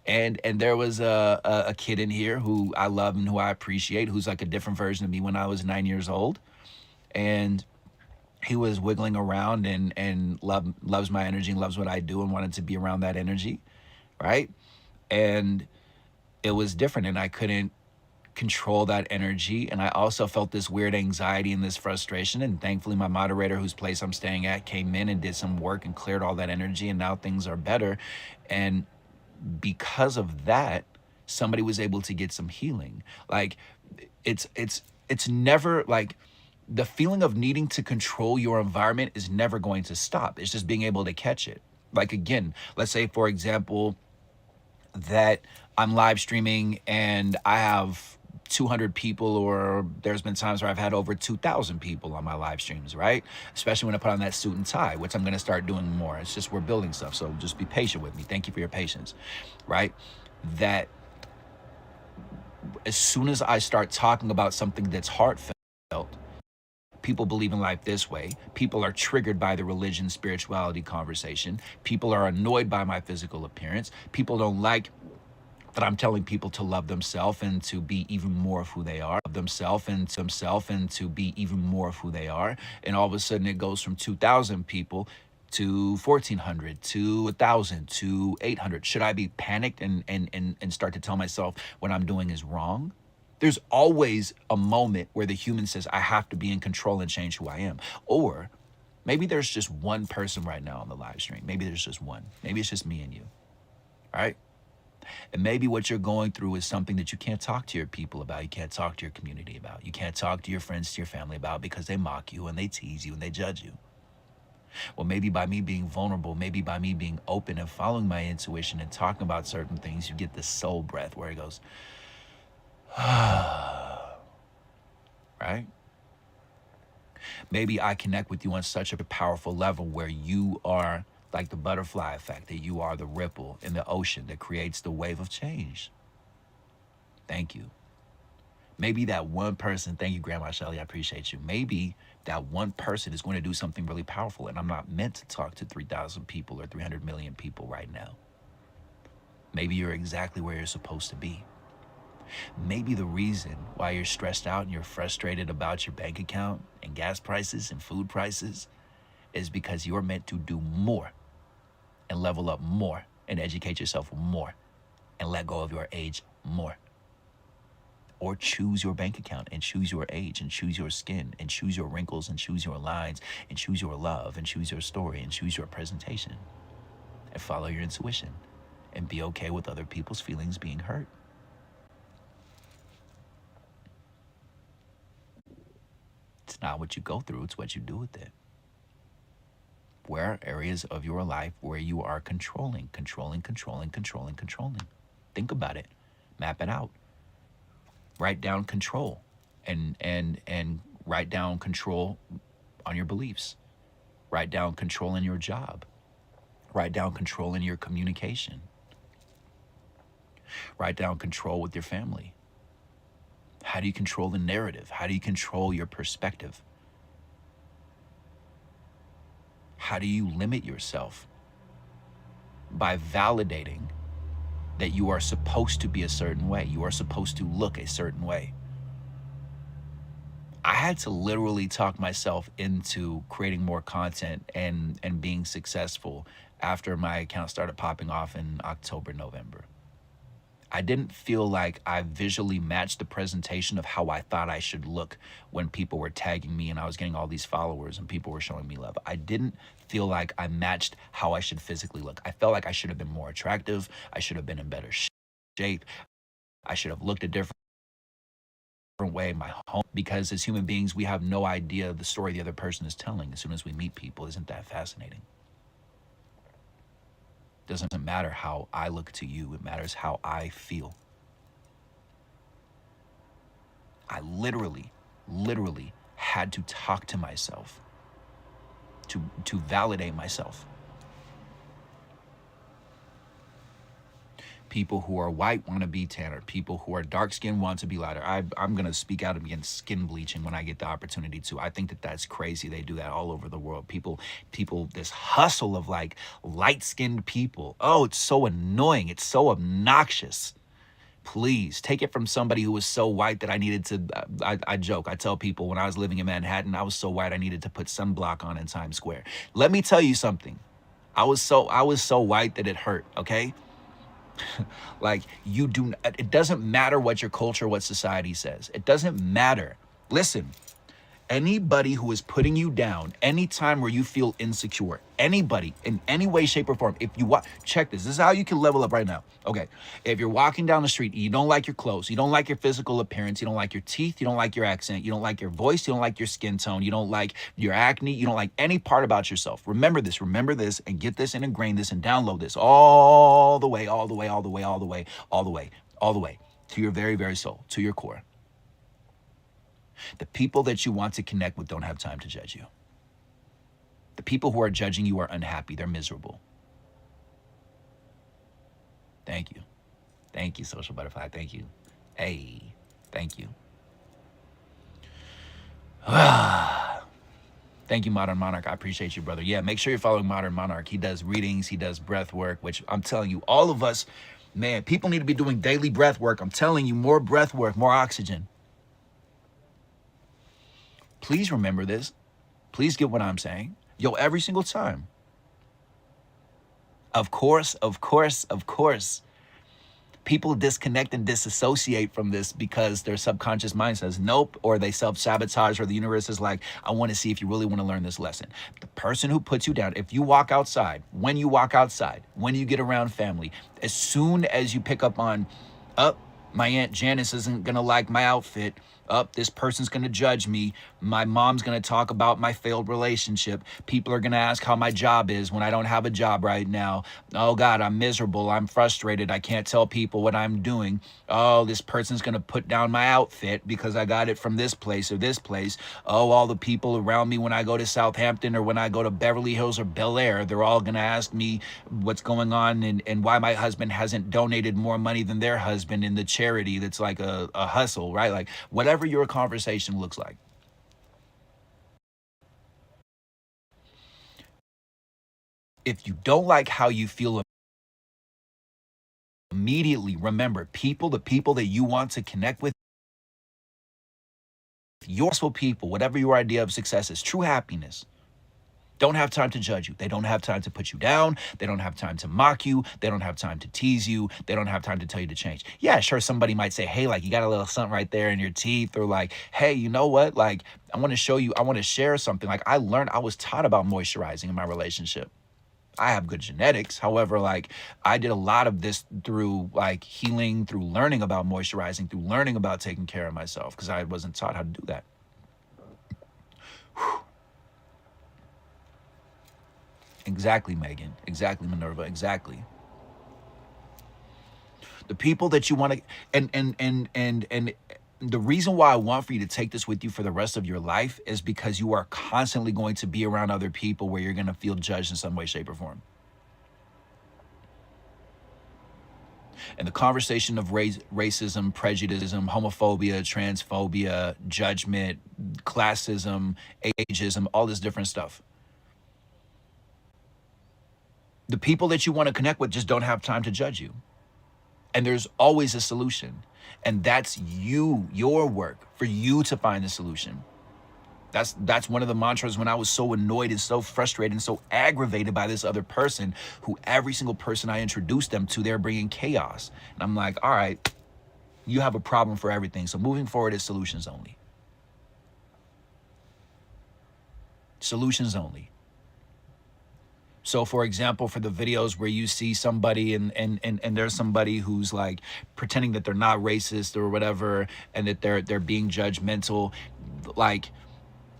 And there was a kid in here who I love and who I appreciate, who's like a different version of me when I was 9 years old. And he was wiggling around and loves my energy and loves what I do and wanted to be around that energy, right? And it was different, and I couldn't control that energy. And I also felt this weird anxiety and this frustration. And thankfully, my moderator, whose place I'm staying at, came in and did some work and cleared all that energy. And now things are better. And because of that, somebody was able to get some healing. Like it's never like the feeling of needing to control your environment is never going to stop. It's just being able to catch it. Like again, let's say for example that I'm live streaming and I have 200 people, or there's been times where I've had over 2,000 people on my live streams, right? Especially when I put on that suit and tie, which I'm going to start doing more. It's just we're building stuff. So just be patient with me. Thank you for your patience, right? That as soon as I start talking about something that's heartfelt, people believe in life this way. People are triggered by the religion, spirituality conversation. People are annoyed by my physical appearance. People don't like that I'm telling people to love themselves and to be even more of who they are, love themselves and to be even more of who they are. And all of a sudden it goes from 2,000 people to 1,400 to 1,000 to 800. Should I be panicked and start to tell myself what I'm doing is wrong? There's always a moment where the human says, I have to be in control and change who I am. Or maybe there's just one person right now on the live stream. Maybe there's just one. Maybe it's just me and you, right? And maybe what you're going through is something that you can't talk to your people about. You can't talk to your community about. You can't talk to your friends, to your family about, because they mock you and they tease you and they judge you. Well, maybe by me being vulnerable, maybe by me being open and following my intuition and talking about certain things, you get this soul breath where it goes, right? Maybe I connect with you on such a powerful level where you are like the butterfly effect, that you are the ripple in the ocean that creates the wave of change. Thank you. Maybe that one person, thank you, Grandma Shelly, I appreciate you. Maybe that one person is going to do something really powerful, and I'm not meant to talk to 3,000 people or 300 million people right now. Maybe you're exactly where you're supposed to be. Maybe the reason why you're stressed out and you're frustrated about your bank account and gas prices and food prices is because you're meant to do more and level up more and educate yourself more and let go of your age more. Or choose your bank account and choose your age and choose your skin and choose your wrinkles and choose your lines and choose your love and choose your story and choose your presentation and follow your intuition and be okay with other people's feelings being hurt. It's not what you go through, it's what you do with it. Where are areas of your life where you are controlling? Think about it. Map it out. Write down control and write down control on your beliefs. Write down control in your job. Write down control in your communication. Write down control with your family. How do you control the narrative? How do you control your perspective? How do you limit yourself? By validating that you are supposed to be a certain way. You are supposed to look a certain way. I had to literally talk myself into creating more content and being successful after my account started popping off in October, November. I didn't feel like I visually matched the presentation of how I thought I should look when people were tagging me and I was getting all these followers and people were showing me love. I didn't feel like I matched how I should physically look. I felt like I should have been more attractive. I should have been in better shape. I should have looked a different way in my home, because as human beings, we have no idea the story the other person is telling as soon as we meet people. Isn't that fascinating? Doesn't matter how I look to you. It matters how I feel. I literally had to talk to myself to validate myself. People who are white want to be tanner. People who are dark skinned want to be lighter. I'm going to speak out against skin bleaching when I get the opportunity to. I think that that's crazy. They do that all over the world. People, this hustle of like light skinned people. Oh, it's so annoying. It's so obnoxious. Please take it from somebody who was so white that I needed to, I joke. I tell people when I was living in Manhattan, I was so white I needed to put sunblock on in Times Square. Let me tell you something. I was so white that it hurt, okay? Like it doesn't matter what your culture, what society says. It doesn't matter. Listen, anybody who is putting you down, anytime where you feel insecure, anybody in any way, shape, or form, if you check this is how you can level up right now. Okay, if you're walking down the street, you don't like your clothes, you don't like your physical appearance, you don't like your teeth, you don't like your accent, you don't like your voice, you don't like your skin tone, you don't like your acne, you don't like any part about yourself. Remember this, and get this and ingrain this and download this all the way to your very, very soul, to your core. The people that you want to connect with don't have time to judge you. The people who are judging you are unhappy. They're miserable. Thank you. Thank you, Social Butterfly. Thank you. Hey, thank you. Thank you, Modern Monarch. I appreciate you, brother. Yeah, make sure you're following Modern Monarch. He does readings. He does breath work, which I'm telling you, all of us, man, people need to be doing daily breath work. I'm telling you, more breath work, more oxygen. Please remember this. Please get what I'm saying. Yo, every single time. Of course, people disconnect and disassociate from this because their subconscious mind says nope, or they self-sabotage, or the universe is like, I want to see if you really want to learn this lesson. The person who puts you down, if you walk outside, when you get around family, as soon as you pick up on, my Aunt Janice isn't going to like my outfit, this person's going to judge me, my mom's going to talk about my failed relationship, people are going to ask how my job is when I don't have a job right now, oh God, I'm miserable, I'm frustrated, I can't tell people what I'm doing, oh, this person's going to put down my outfit because I got it from this place or this place, oh, all the people around me when I go to Southampton or when I go to Beverly Hills or Bel Air, they're all going to ask me what's going on and why my husband hasn't donated more money than their husband in the charity that's like a hustle, right? Like whatever your conversation looks like. If you don't like how you feel immediately, remember the people that you want to connect with, your people, whatever your idea of success is, true happiness, don't have time to judge you. They don't have time to put you down. They don't have time to mock you. They don't have time to tease you. They don't have time to tell you to change. Yeah, sure, somebody might say, hey, like you got a little something right there in your teeth, or like, hey, you know what? Like, I want to show you, I want to share something. Like I was taught about moisturizing in my relationship. I have good genetics. However, like I did a lot of this through like healing, through learning about moisturizing, through learning about taking care of myself, because I wasn't taught how to do that. Whew. Exactly, Megan. Exactly, Minerva. Exactly. The people that you want to, and the reason why I want for you to take this with you for the rest of your life is because you are constantly going to be around other people where you're going to feel judged in some way, shape, or form. And the conversation of racism, prejudice, homophobia, transphobia, judgment, classism, ageism, all this different stuff. The people that you want to connect with just don't have time to judge you. And there's always a solution. And that's your work, for you to find the solution. That's one of the mantras when I was so annoyed and so frustrated and so aggravated by this other person, who every single person I introduced them to, they're bringing chaos. And I'm like, all right, you have a problem for everything. So moving forward is solutions only. Solutions only. So for example, for the videos where you see somebody and there's somebody who's like pretending that they're not racist or whatever, and that they're being judgmental, like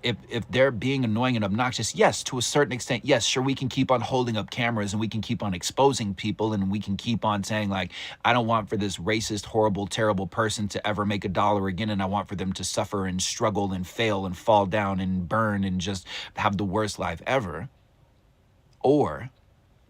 if they're being annoying and obnoxious, yes, to a certain extent, yes, sure, we can keep on holding up cameras and we can keep on exposing people and we can keep on saying like, I don't want for this racist, horrible, terrible person to ever make a dollar again, and I want for them to suffer and struggle and fail and fall down and burn and just have the worst life ever. Or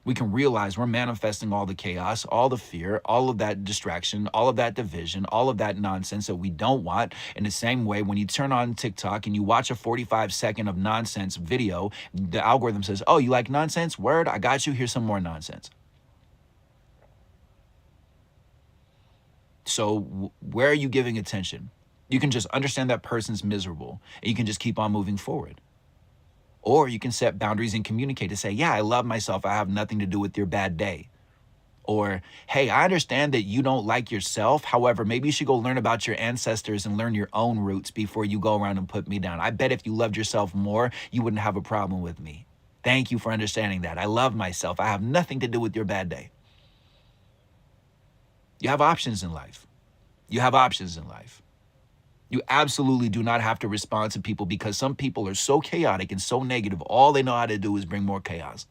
we can realize we're manifesting all the chaos, all the fear, all of that distraction, all of that division, all of that nonsense that we don't want. In the same way, when you turn on TikTok and you watch a 45-second of nonsense video, the algorithm says, oh, you like nonsense? Word, I got you. Here's some more nonsense. So where are you giving attention? You can just understand that person's miserable and you can just keep on moving forward. Or you can set boundaries and communicate to say, yeah, I love myself. I have nothing to do with your bad day. Or, hey, I understand that you don't like yourself. However, maybe you should go learn about your ancestors and learn your own roots before you go around and put me down. I bet if you loved yourself more, you wouldn't have a problem with me. Thank you for understanding that. I love myself. I have nothing to do with your bad day. You have options in life. You have options in life. You absolutely do not have to respond to people because some people are so chaotic and so negative. All they know how to do is bring more chaos.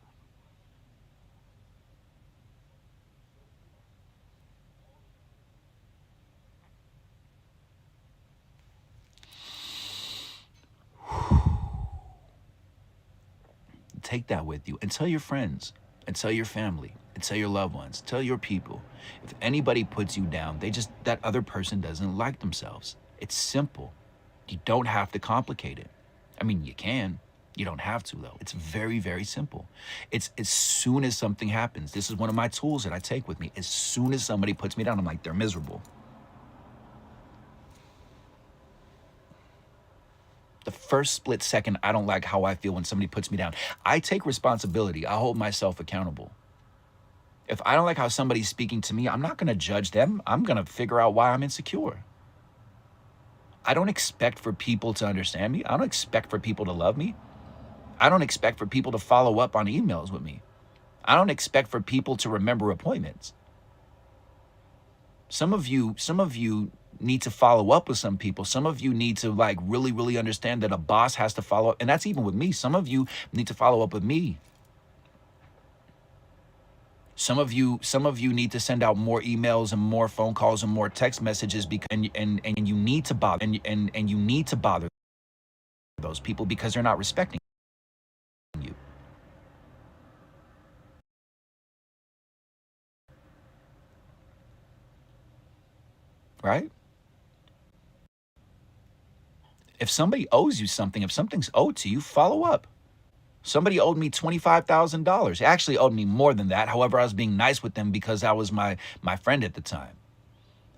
Take that with you and tell your friends and tell your family and tell your loved ones, tell your people. If anybody puts you down, that other person doesn't like themselves. It's simple. You don't have to complicate it. I mean, you can. You don't have to, though. It's very, very simple. It's as soon as something happens. This is one of my tools that I take with me. As soon as somebody puts me down, I'm like, they're miserable. The first split second, I don't like how I feel when somebody puts me down. I take responsibility. I hold myself accountable. If I don't like how somebody's speaking to me, I'm not going to judge them. I'm going to figure out why I'm insecure. I don't expect for people to understand me. I don't expect for people to love me. I don't expect for people to follow up on emails with me. I don't expect for people to remember appointments. Some of you need to follow up with some people. Some of you need to like really, really understand that a boss has to follow up. And that's even with me. Some of you need to follow up with me. Some of you need to send out more emails and more phone calls and more text messages because and you need to bother and you need to bother those people because they're not respecting you. Right? If somebody owes you something, if something's owed to you, follow up. Somebody owed me $25,000. Actually owed me more than that. However, I was being nice with them because I was my friend at the time.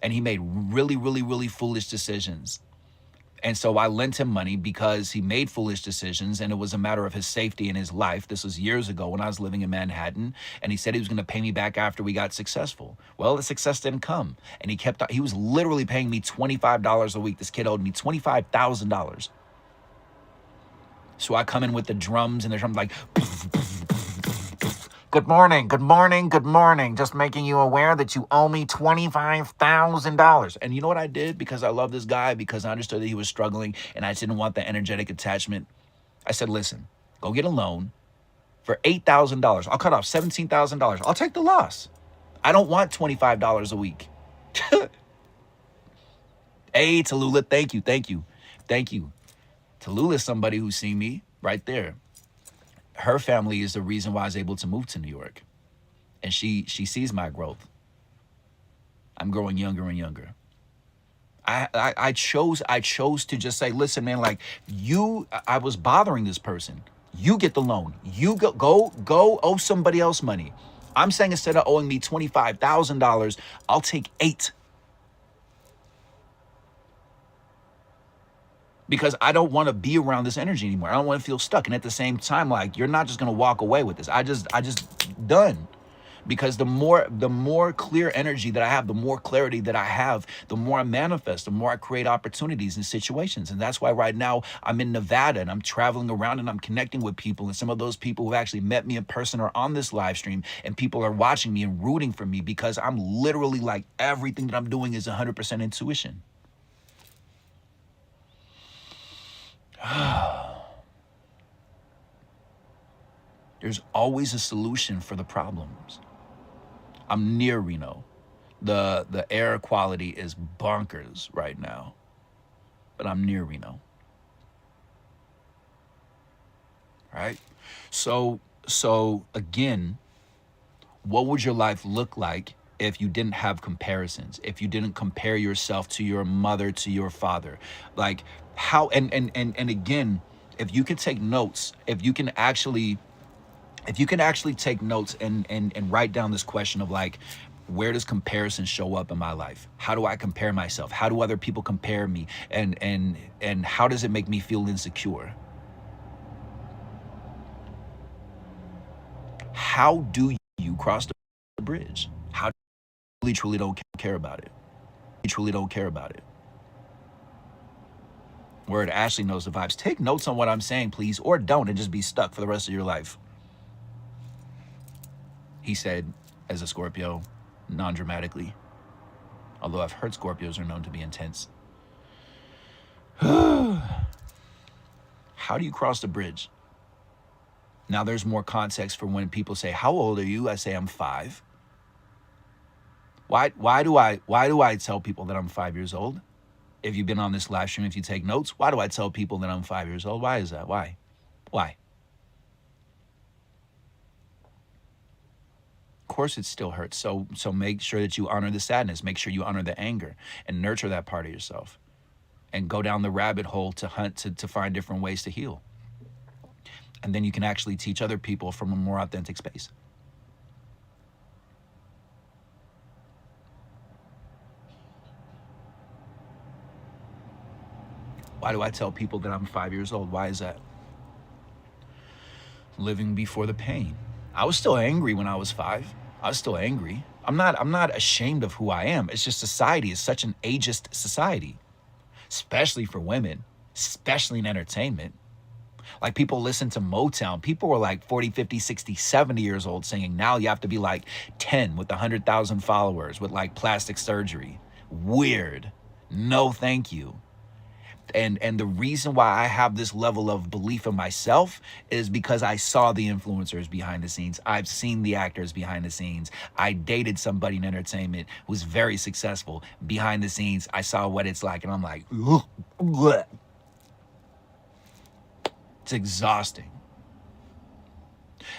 And he made really, really, really foolish decisions. And so I lent him money because he made foolish decisions and it was a matter of his safety and his life. This was years ago when I was living in Manhattan, and he said he was going to pay me back after we got successful. Well, the success didn't come, and he was literally paying me $25 a week. This kid owed me $25,000. So I come in with the drums and the drums like, good morning, good morning, good morning. Just making you aware that you owe me $25,000. And you know what I did? Because I love this guy, because I understood that he was struggling and I didn't want the energetic attachment. I said, listen, go get a loan for $8,000. I'll cut off $17,000. I'll take the loss. I don't want $25 a week. Hey, Tallulah, thank you, thank you, thank you. Tallulah is somebody who's seen me right there. Her family is the reason why I was able to move to New York. And she sees my growth. I'm growing younger and younger. I chose to just say, listen, man, like I was bothering this person. You get the loan. You go owe somebody else money. I'm saying instead of owing me $25,000, I'll take $8,000. Because I don't want to be around this energy anymore. I don't want to feel stuck. And at the same time, like, you're not just going to walk away with this. I just done. Because the more clear energy that I have, the more clarity that I have, the more I manifest, the more I create opportunities and situations. And that's why right now I'm in Nevada and I'm traveling around and I'm connecting with people. And some of those people who actually met me in person are on this live stream, and people are watching me and rooting for me because I'm literally like, everything that I'm doing is 100% intuition. There's always a solution for the problems. I'm near Reno. The air quality is bonkers right now, but I'm near Reno. Right? So again, what would your life look like if you didn't have comparisons, if you didn't compare yourself to your mother, to your father? Like how and again, if you can take notes, if you can actually take notes and write down this question of like, where does comparison show up in my life? How do I compare myself? How do other people compare me? And how does it make me feel insecure? How do you cross the bridge? How do you really truly don't care about it? You truly don't care about it. Word, Ashley knows the vibes. Take notes on what I'm saying, please, or don't, and just be stuck for the rest of your life. He said, as a Scorpio, non-dramatically. Although I've heard Scorpios are known to be intense. How do you cross the bridge? Now there's more context for when people say, how old are you? I say I'm 5. Why do I tell people that I'm 5 years old? If you've been on this live stream, if you take notes, why do I tell people that I'm 5 years old? Why is that? Why? Of course it still hurts. So make sure that you honor the sadness. Make sure you honor the anger and nurture that part of yourself. And go down the rabbit hole to hunt, to find different ways to heal. And then you can actually teach other people from a more authentic space. Why do I tell people that I'm 5 years old? Why is that? Living before the pain. I was still angry when I was 5. I was still angry. I'm not ashamed of who I am. It's just society is such an ageist society, especially for women, especially in entertainment. Like people listen to Motown. People were like 40, 50, 60, 70 years old singing. Now you have to be like 10 with 100,000 followers with like plastic surgery. Weird. No, thank you. And the reason why I have this level of belief in myself is because I saw the influencers behind the scenes. I've seen the actors behind the scenes. I dated somebody in entertainment who's very successful behind the scenes. I saw what it's like, and I'm like, ugh. It's exhausting.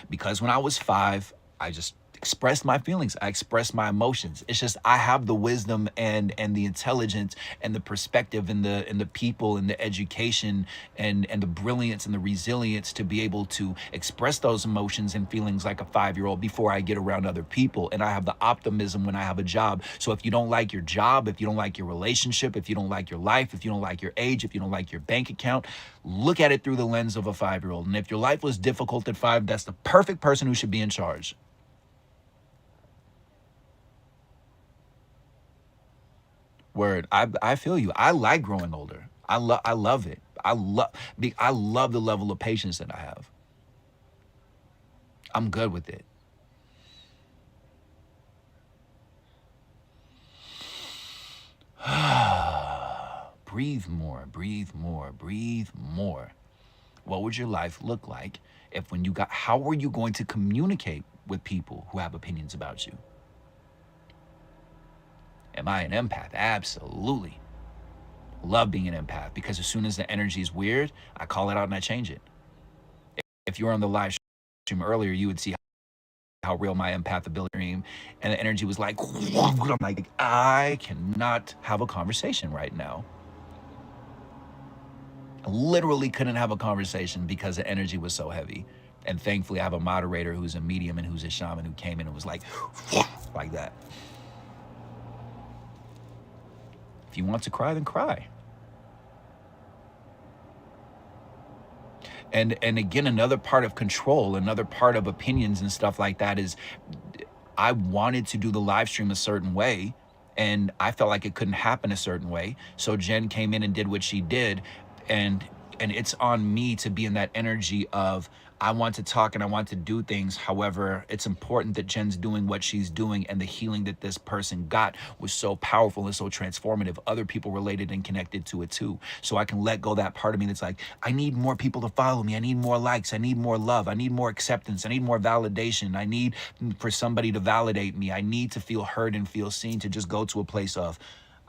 Because when I was 5, I just expressed my feelings. I expressed my emotions. It's just I have the wisdom and the intelligence and the perspective and the people and the education and the brilliance and the resilience to be able to express those emotions and feelings like a 5-year-old before I get around other people. And I have the optimism when I have a job. So if you don't like your job, if you don't like your relationship, if you don't like your life, if you don't like your age, if you don't like your bank account, look at it through the lens of a 5-year-old. And if your life was difficult at 5, that's the perfect person who should be in charge. Word. I feel you. I like growing older. I love it. I love the level of patience that I have. I'm good with it. Breathe more, breathe more, breathe more. What would your life look like if how were you going to communicate with people who have opinions about you? Am I an empath? Absolutely. Love being an empath because as soon as the energy is weird, I call it out and I change it. If you were on the live stream earlier, you would see how real my empath ability and the energy was like, I'm like, I cannot have a conversation right now. I literally couldn't have a conversation because the energy was so heavy. And thankfully, I have a moderator who's a medium and who's a shaman who came in and was like that. If you want to cry, then cry. And again, another part of control, another part of opinions and stuff like that is I wanted to do the live stream a certain way, and I felt like it couldn't happen a certain way. So Jen came in and did what she did, and And it's on me to be in that energy of, I want to talk and I want to do things. However, it's important that Jen's doing what she's doing, and the healing that this person got was so powerful and so transformative. Other people related and connected to it too. So I can let go that part of me that's like, I need more people to follow me. I need more likes. I need more love. I need more acceptance. I need more validation. I need for somebody to validate me. I need to feel heard and feel seen, to just go to a place of,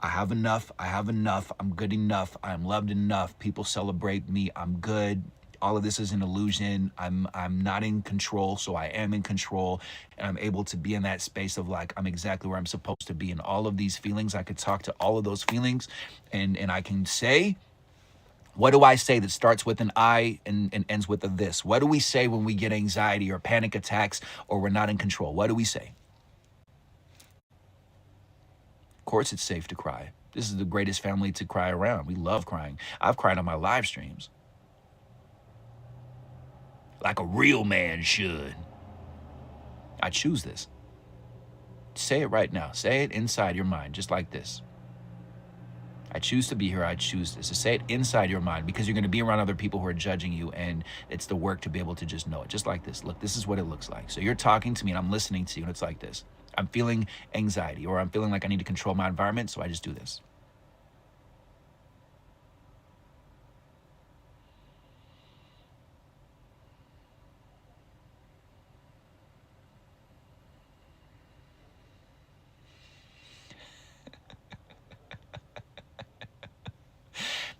I have enough. I have enough. I'm good enough. I'm loved enough. People celebrate me. I'm good. All of this is an illusion. I'm not in control, so I am in control, and I'm able to be in that space of like, I'm exactly where I'm supposed to be. And all of these feelings, I could talk to all of those feelings, and I can say, what do I say that starts with an I and ends with a this? What do we say when we get anxiety or panic attacks or we're not in control? What do we say? Of course, it's safe to cry. This is the greatest family to cry around. We love crying. I've cried on my live streams like a real man should. I choose this. Say it right now. Say it inside your mind, just like this. I choose to be here. I choose this. So say it inside your mind, because you're going to be around other people who are judging you, and it's the work to be able to just know it, just like this. Look, this is what it looks like. So you're talking to me and I'm listening to you, and it's like this. I'm feeling anxiety, or I'm feeling like I need to control my environment, so I just do this.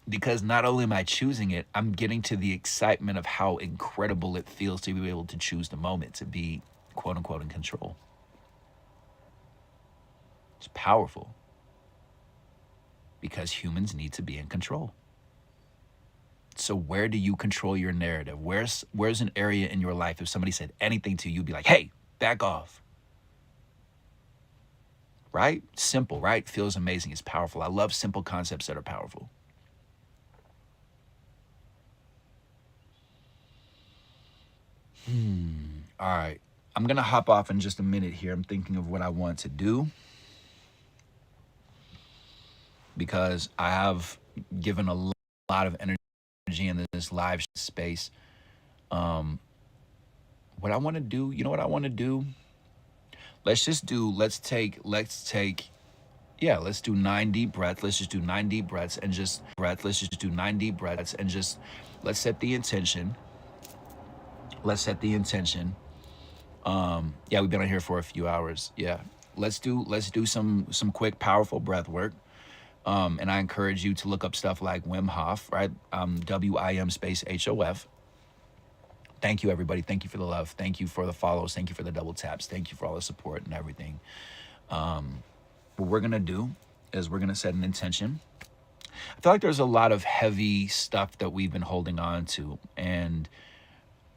Because not only am I choosing it, I'm getting to the excitement of how incredible it feels to be able to choose the moment, to be quote unquote in control. It's powerful, because humans need to be in control. So where do you control your narrative? Where's an area in your life, if somebody said anything to you, you'd be like, hey, back off. Right? Simple, right? Feels amazing. It's powerful. I love simple concepts that are powerful. All right. I'm going to hop off in just a minute here. I'm thinking of what I want to do, because I have given a lot of energy in this live space. What I want to do, you know what I want to do? Let's do 9 deep breaths. Let's just do 9 deep breaths and just let's set the intention. Yeah, we've been on here for a few hours. Yeah. Let's do some quick, powerful breath work. And I encourage you to look up stuff like Wim Hof, right? WIM space HOF. Thank you, everybody. Thank you for the love. Thank you for the follows. Thank you for the double taps. Thank you for all the support and everything. What we're going to do is we're going to set an intention. I feel like there's a lot of heavy stuff that we've been holding on to, and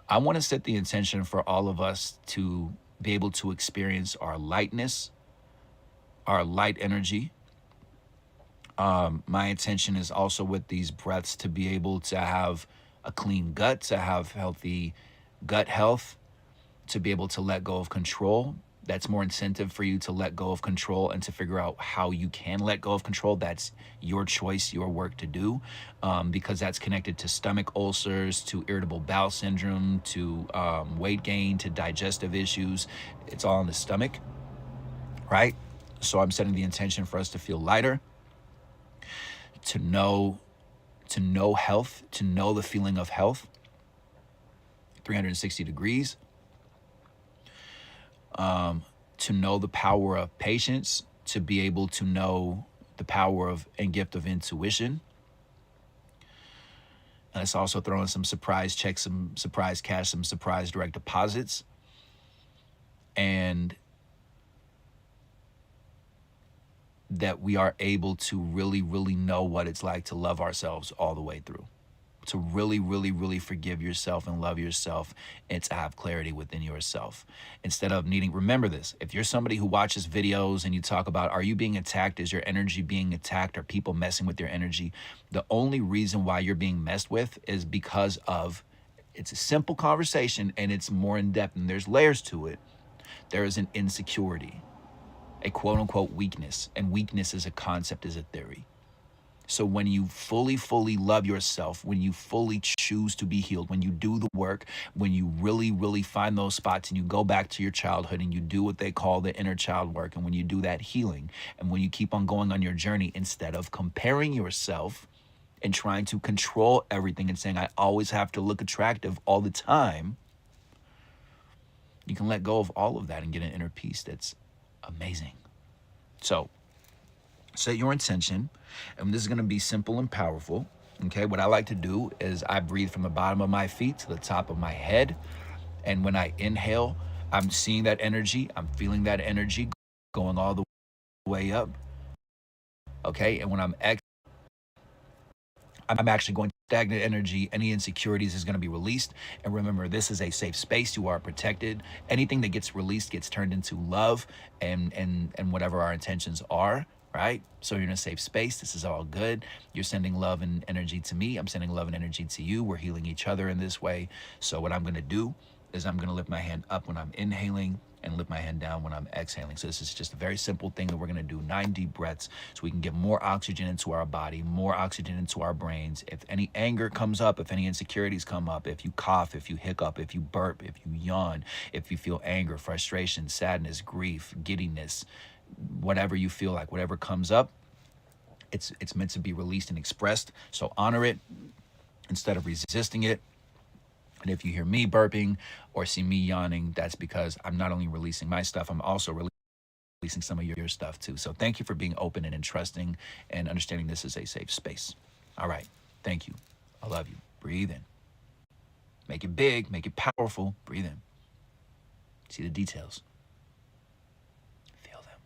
I want to set the intention for all of us to be able to experience our lightness, our light energy. My intention is also with these breaths to be able to have a clean gut, to have healthy gut health, to be able to let go of control. That's more incentive for you to let go of control and to figure out how you can let go of control. That's your choice, your work to do, because that's connected to stomach ulcers, to irritable bowel syndrome, to weight gain, to digestive issues. It's all in the stomach, right? So I'm setting the intention for us to feel lighter, to know health, to know the feeling of health, 360 degrees. To know the power of patience, to be able to know the power of and gift of intuition. And let's also throw in some surprise checks, some surprise cash, some surprise direct deposits. And that we are able to really, really know what it's like to love ourselves all the way through. To really, really, really forgive yourself and love yourself, and to have clarity within yourself. Instead of needing, remember this, if you're somebody who watches videos and you talk about, are you being attacked? Is your energy being attacked? Are people messing with your energy? The only reason why you're being messed with is because of, it's a simple conversation and it's more in depth and there's layers to it. There is an insecurity, a quote unquote weakness, and weakness is a concept, is a theory. So when you fully love yourself, when you fully choose to be healed, when you do the work, when you really find those spots and you go back to your childhood and you do what they call the inner child work, and when you do that healing, and when you keep on going on your journey instead of comparing yourself and trying to control everything and saying, I always have to look attractive all the time, you can let go of all of that and get an inner peace that's amazing. So set your intention, and this is going to be simple and powerful. Okay, what I like to do is I breathe from the bottom of my feet to the top of my head. And when I inhale, I'm seeing that energy, I'm feeling that energy going all the way up. Okay, and when I'm I'm actually going to stagnant energy. Any insecurities is going to be released. And remember, this is a safe space. You are protected. Anything that gets released gets turned into love and whatever our intentions are. Right? So you're in a safe space. This is all good. You're sending love and energy to me. I'm sending love and energy to you. We're healing each other in this way. So what I'm going to do is I'm going to lift my hand up when I'm inhaling and lift my hand down when I'm exhaling. So this is just a very simple thing that we're going to do 9 deep breaths so we can get more oxygen into our body, more oxygen into our brains. If any anger comes up, if any insecurities come up, if you cough, if you hiccup, if you burp, if you yawn, if you feel anger, frustration, sadness, grief, giddiness, whatever you feel like, whatever comes up, it's meant to be released and expressed. So honor it instead of resisting it. And if you hear me burping or see me yawning, that's because I'm not only releasing my stuff, I'm also releasing some of your stuff too. So thank you for being open and entrusting and understanding this is a safe space. All right. Thank you. I love you. Breathe in. Make it big. Make it powerful. Breathe in. See the details. Feel them.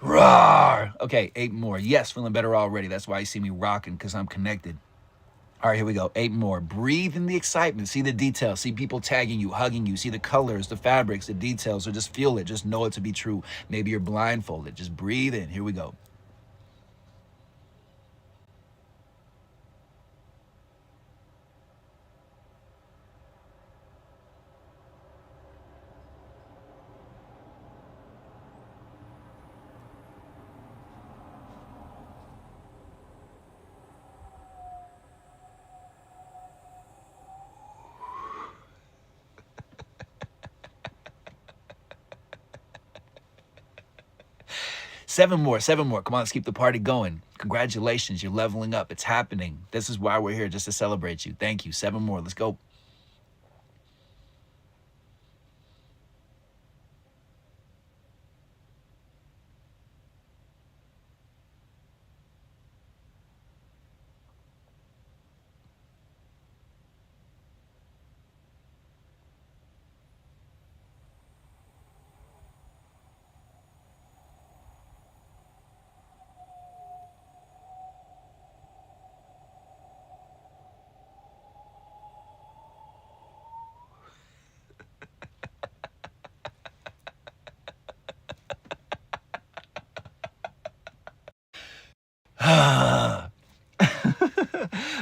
Roar. Okay, 8 more. Yes, feeling better already. That's why you see me rocking, because I'm connected. All right, here we go. 8 more. Breathe in the excitement. See the details. See people tagging you, hugging you. See the colors, the fabrics, the details. So just feel it. Just know it to be true. Maybe you're blindfolded. Just breathe in. Here we go. Seven more, 7 more. Come on, let's keep the party going. Congratulations, you're leveling up. It's happening. This is why we're here, just to celebrate you. Thank you. 7 more. Let's go.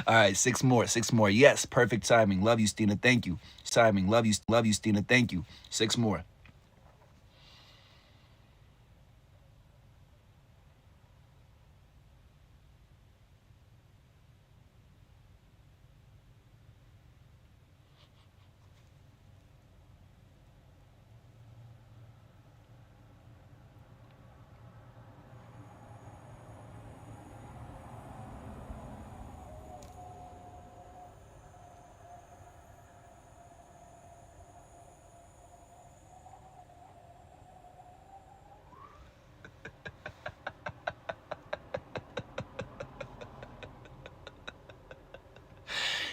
All right, 6 more, 6 more. Yes, perfect timing. Love you, Stina. Thank you. Timing. Love you, Stina. Thank you. 6 more.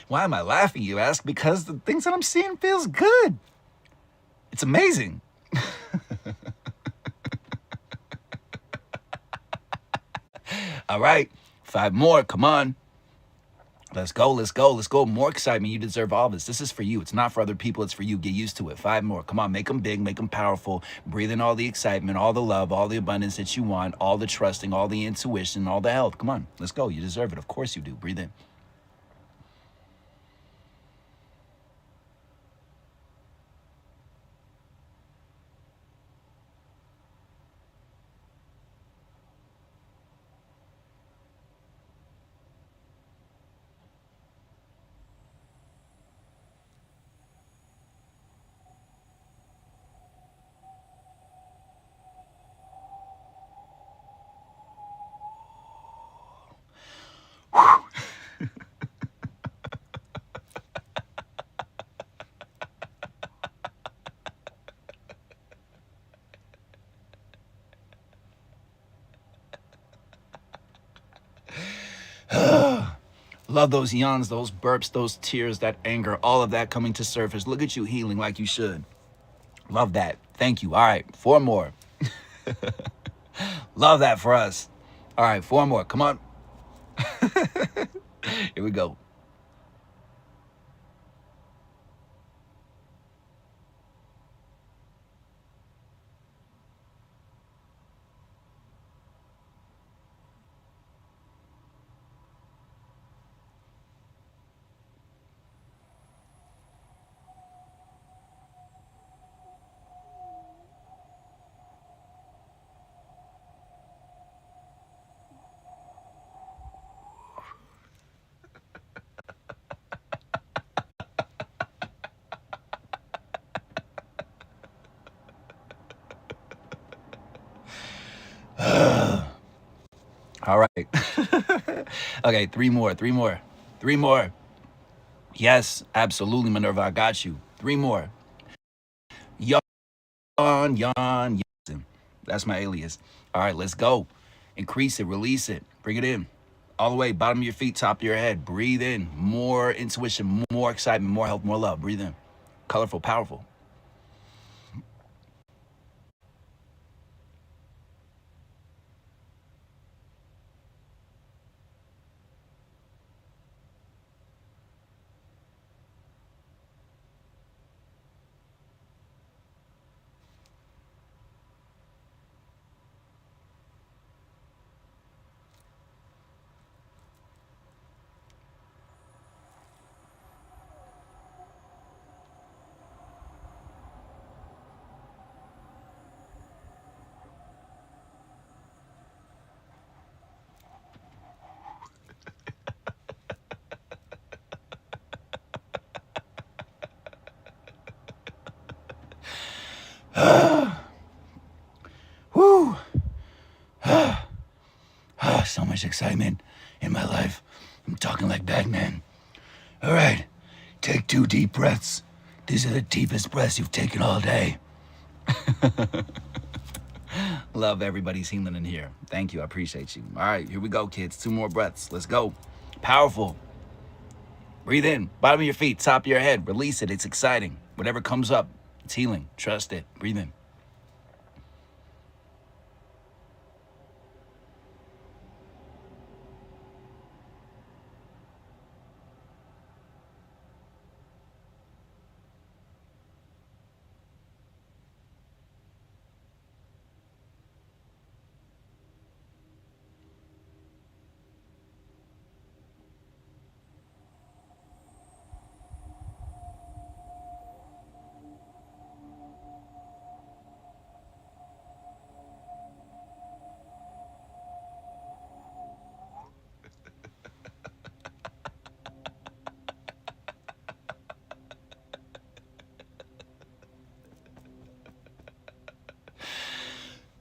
Why am I laughing, you ask? Because the things that I'm seeing feels good. It's amazing. All right, 5 more. Come on. Let's go, let's go, let's go. More excitement. You deserve all this. This is for you. It's not for other people. It's for you. Get used to it. 5 more. Come on, make them big, make them powerful. Breathe in all the excitement, all the love, all the abundance that you want, all the trusting, all the intuition, all the health. Come on, let's go. You deserve it. Of course you do. Breathe in. Love those yawns, those burps, those tears, that anger, all of that coming to surface. Look at you healing like you should. Love that. Thank you. All right, 4 more. Love that for us. All right, 4 more. Come on. Here we go. All right. Okay, 3 more, 3 more, 3 more. Yes, absolutely, Minerva. I got you. 3 more. Yawn, yawn, yawn. That's my alias. All right, let's go. Increase it, release it, bring it in. All the way, bottom of your feet, top of your head. Breathe in. More intuition, more excitement, more health, more love. Breathe in. Colorful, powerful. Woo! So much excitement in my life. I'm talking like Batman. All right, take 2 deep breaths. These are the deepest breaths you've taken all day. Love everybody's healing in here. Thank you. I appreciate you. All right, here we go, kids. 2 more breaths. Let's go. Powerful. Breathe in. Bottom of your feet, top of your head. Release it. It's exciting. Whatever comes up, it's healing. Trust it. Breathe in.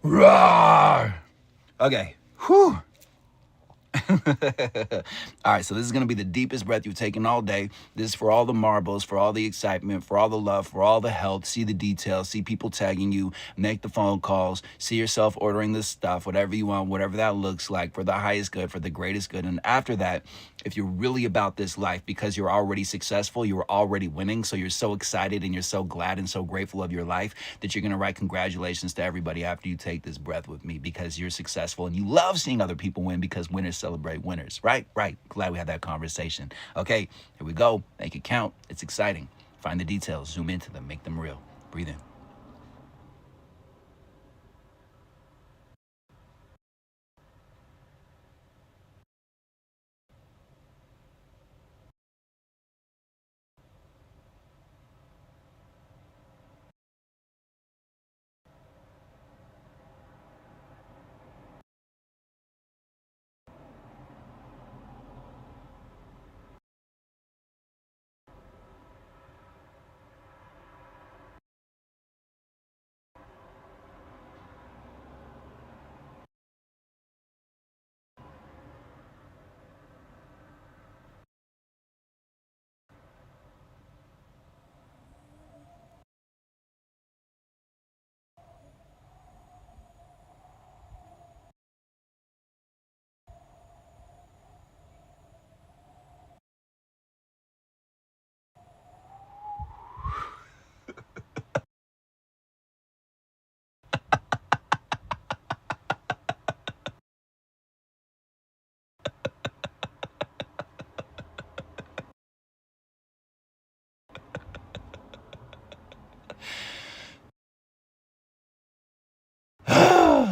Roar! Okay. Whew. All right, so this is going to be the deepest breath you've taken all day. This is for all the marbles, for all the excitement, for all the love, for all the health. See the details, see people tagging you, make the phone calls, see yourself ordering this stuff, whatever you want, whatever that looks like, for the highest good, for the greatest good. And after that, if you're really about this life, because you're already successful, you're already winning, so you're so excited and you're so glad and so grateful of your life that you're going to write congratulations to everybody after you take this breath with me, because you're successful and you love seeing other people win, because winners celebrate celebrate winners, right? Right. Glad we had that conversation. Okay, here we go. Make it count. It's exciting. Find the details, zoom into them, make them real. Breathe in.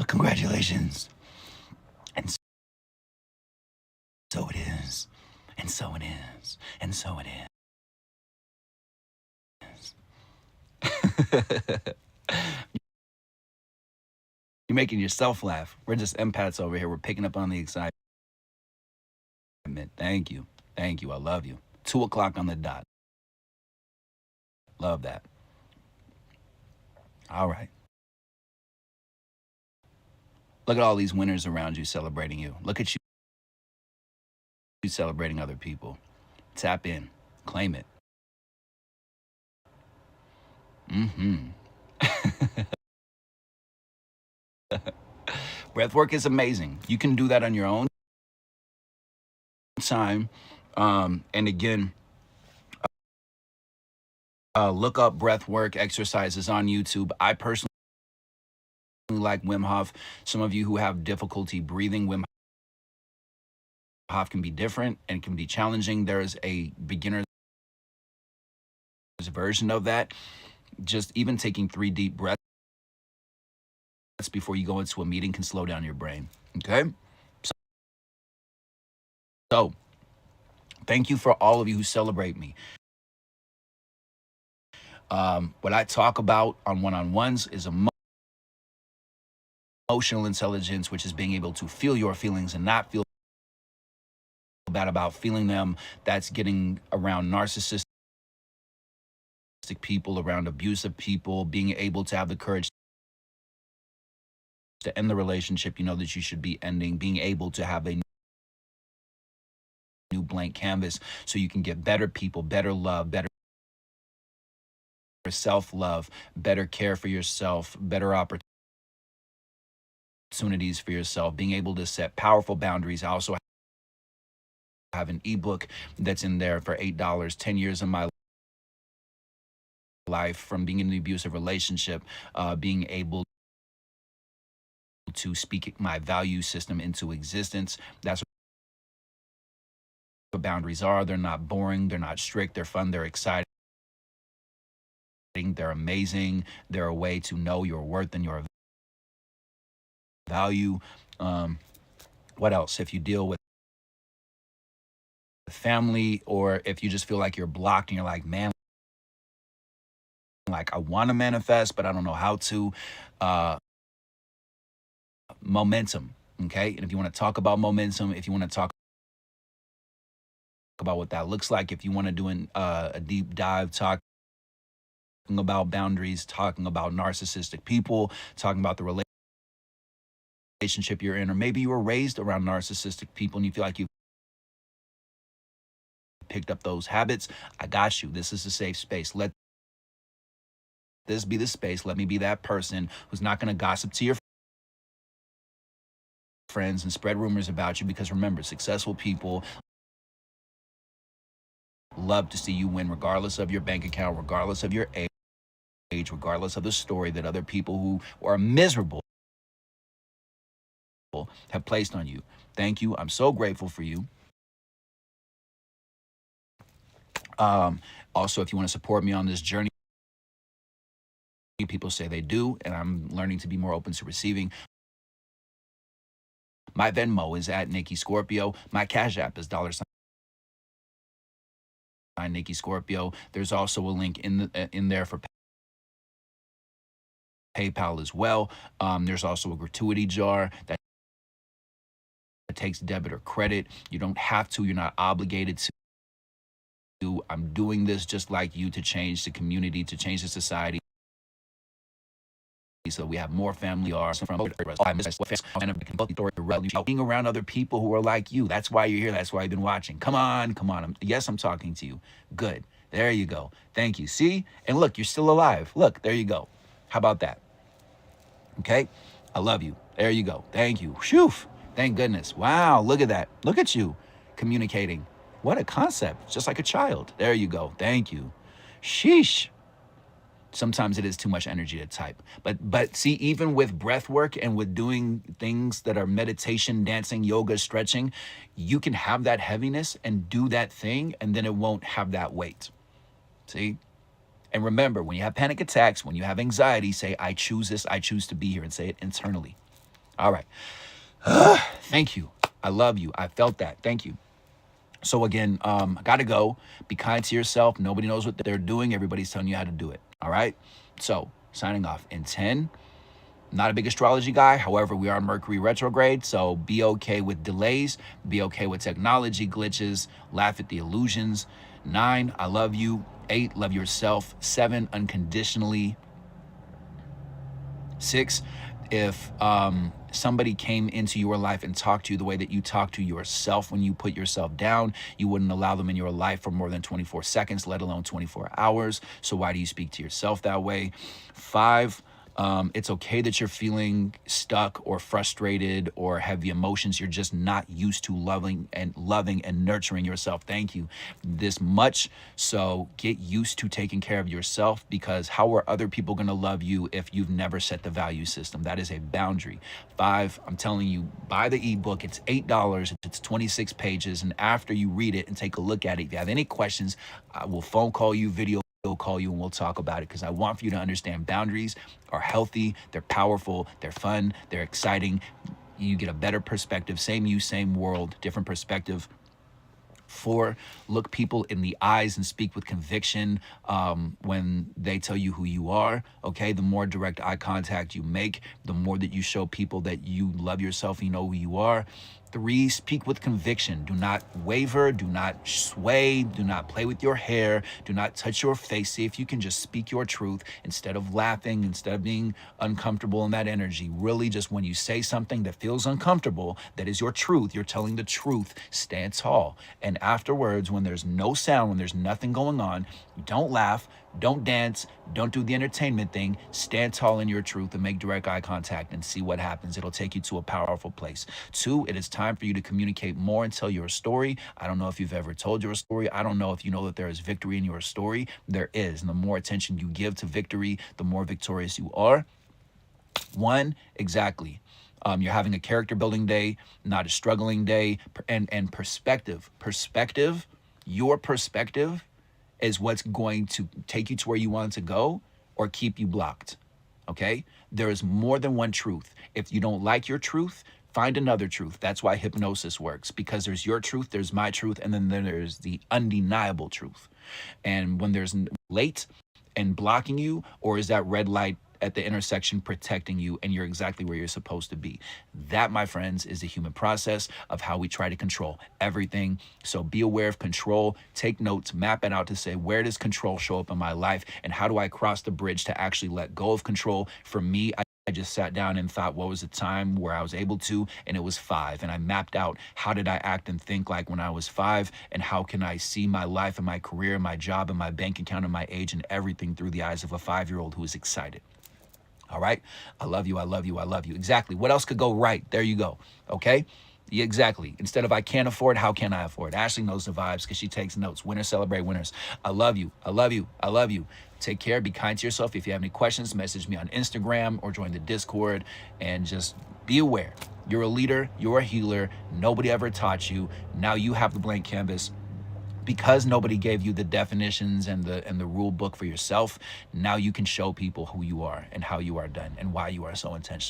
Congratulations. And so it is. And so it is. And so it is. You're making yourself laugh. We're just empaths over here. We're picking up on the excitement. Thank you. Thank you. I love you. 2:00 on the dot. Love that. All right. Look at all these winners around you celebrating you. Look at you celebrating other people. Tap in. Claim it. Breath work is amazing. You can do that on your own time. And again, look up breath work exercises on YouTube. I personally like Wim Hof. Some of you who have difficulty breathing, Wim Hof can be different and can be challenging. There is a beginner's version of that. Just even taking 3 deep breaths before you go into a meeting can slow down your brain. Okay? So thank you for all of you who celebrate me. What I talk about on one-on-ones is emotional intelligence, which is being able to feel your feelings and not feel bad about feeling them. That's getting around narcissistic people, around abusive people, being able to have the courage to end the relationship you know that you should be ending, being able to have a new blank canvas so you can get better people, better love, better self-love, better care for yourself, better opportunities for yourself, being able to set powerful boundaries. I also have an ebook that's in there for $8, 10 years of my life from being in an abusive relationship, being able to speak my value system into existence. That's what boundaries are. They're not boring, they're not strict, they're fun, they're exciting, they're amazing. They're a way to know your worth and your value. What else? If you deal with family, or if you just feel like you're blocked and you're like, man, like I want to manifest, but I don't know how to. Momentum. Okay. And if you want to talk about momentum, if you want to talk about what that looks like, if you want to do a deep dive talking about boundaries, talking about narcissistic people, talking about the relationship you're in, or maybe you were raised around narcissistic people and you feel like you picked up those habits, I got you. This is a safe space. Let this be the space. Let me be that person who's not going to gossip to your friends and spread rumors about you, because remember, successful people love to see you win, regardless of your bank account, regardless of your age, regardless of the story that other people who are miserable have placed on you. Thank you. I'm so grateful for you. Also, if you want to support me on this journey, people say they do, and I'm learning to be more open to receiving. My Venmo is at Nikki Scorpio. My Cash App is $sign Nikki Scorpio. There's also a link in there for PayPal as well. There's also a gratuity jar that takes debit or credit. You don't have to. You're not obligated to. I'm doing this just like you to change the community, to change the society, so we have more family are from being around other people who are like you. That's why you're here. That's why you've been watching. Come on. Yes, I'm talking to you. Good. There you go. Thank you. See? And look, you're still alive. Look, there you go. How about that? Okay? I love you. There you go. Thank you. Phew. Thank goodness. Wow. Look at that. Look at you communicating. What a concept. Just like a child. There you go. Thank you. Sheesh. Sometimes it is too much energy to type. But see, even with breath work and with doing things that are meditation, dancing, yoga, stretching, you can have that heaviness and do that thing, and then it won't have that weight. See? And remember, when you have panic attacks, when you have anxiety, say, I choose this, I choose to be here, and say it internally. All right. Thank you. I love you. I felt that. Thank you. So again, I gotta go. Be kind to yourself. Nobody knows what they're doing. Everybody's telling you how to do it. All right. So signing off in 10. Not a big astrology guy. However, we are in Mercury retrograde. So be okay with delays. Be okay with technology glitches. Laugh at the illusions. 9, I love you. 8, love yourself. 7, unconditionally. 6, if somebody came into your life and talked to you the way that you talk to yourself when you put yourself down, you wouldn't allow them in your life for more than 24 seconds, let alone 24 hours. So why do you speak to yourself that way? 5, it's okay that you're feeling stuck or frustrated or heavy emotions. You're just not used to loving and nurturing yourself. Thank you. This much. So get used to taking care of yourself, because how are other people going to love you if you've never set the value system? That is a boundary. 5, I'm telling you, buy the ebook. It's $8. It's 26 pages. And after you read it and take a look at it, if you have any questions, I will phone call you, video call you, and we'll talk about it, because I want for you to understand boundaries are healthy, they're powerful, they're fun, they're exciting. You get a better perspective. Same you, same world, different perspective. 4, look people in the eyes and speak with conviction when they tell you who you are. Okay, the more direct eye contact you make, the more that you show people that you love yourself and you know who you are. 3, speak with conviction. Do not waver, do not sway, do not play with your hair, do not touch your face. See if you can just speak your truth instead of laughing, instead of being uncomfortable in that energy. Really, just when you say something that feels uncomfortable, that is your truth, you're telling the truth, stand tall. And afterwards, when there's no sound, when there's nothing going on, don't laugh, don't dance, don't do the entertainment thing. Stand tall in your truth and make direct eye contact and see what happens. It'll take you to a powerful place. 2, it is time for you to communicate more and tell your story. I don't know if you've ever told your story. I don't know if you know that there is victory in your story. There is. And the more attention you give to victory, the more victorious you are. 1, exactly. You're having a character building day, not a struggling day. And perspective, your perspective is what's going to take you to where you want to go or keep you blocked. Okay? There is more than one truth. If you don't like your truth, find another truth. That's why hypnosis works, because there's your truth, there's my truth, and then there's the undeniable truth. And when there's late and blocking you, or is that red light at the intersection protecting you and you're exactly where you're supposed to be? That, my friends, is the human process of how we try to control everything. So be aware of control, take notes, map it out to say, where does control show up in my life and how do I cross the bridge to actually let go of control? For me, I just sat down and thought, what was the time where I was able to? And it was 5. And I mapped out, how did I act and think like when I was 5? And how can I see my life and my career, my job and my bank account and my age and everything through the eyes of a 5-year-old who is excited? All right. I love you. I love you. I love you. Exactly. What else could go right? There you go. Okay. Yeah, exactly. Instead of I can't afford, how can I afford? Ashley knows the vibes because she takes notes. Winners celebrate winners. I love you. I love you. I love you. Take care. Be kind to yourself. If you have any questions, message me on Instagram or join the Discord and just be aware. You're a leader, you're a healer. Nobody ever taught you. Now you have the blank canvas. Because nobody gave you the definitions and the rule book for yourself, now you can show people who you are and how you are done and why you are so intentional.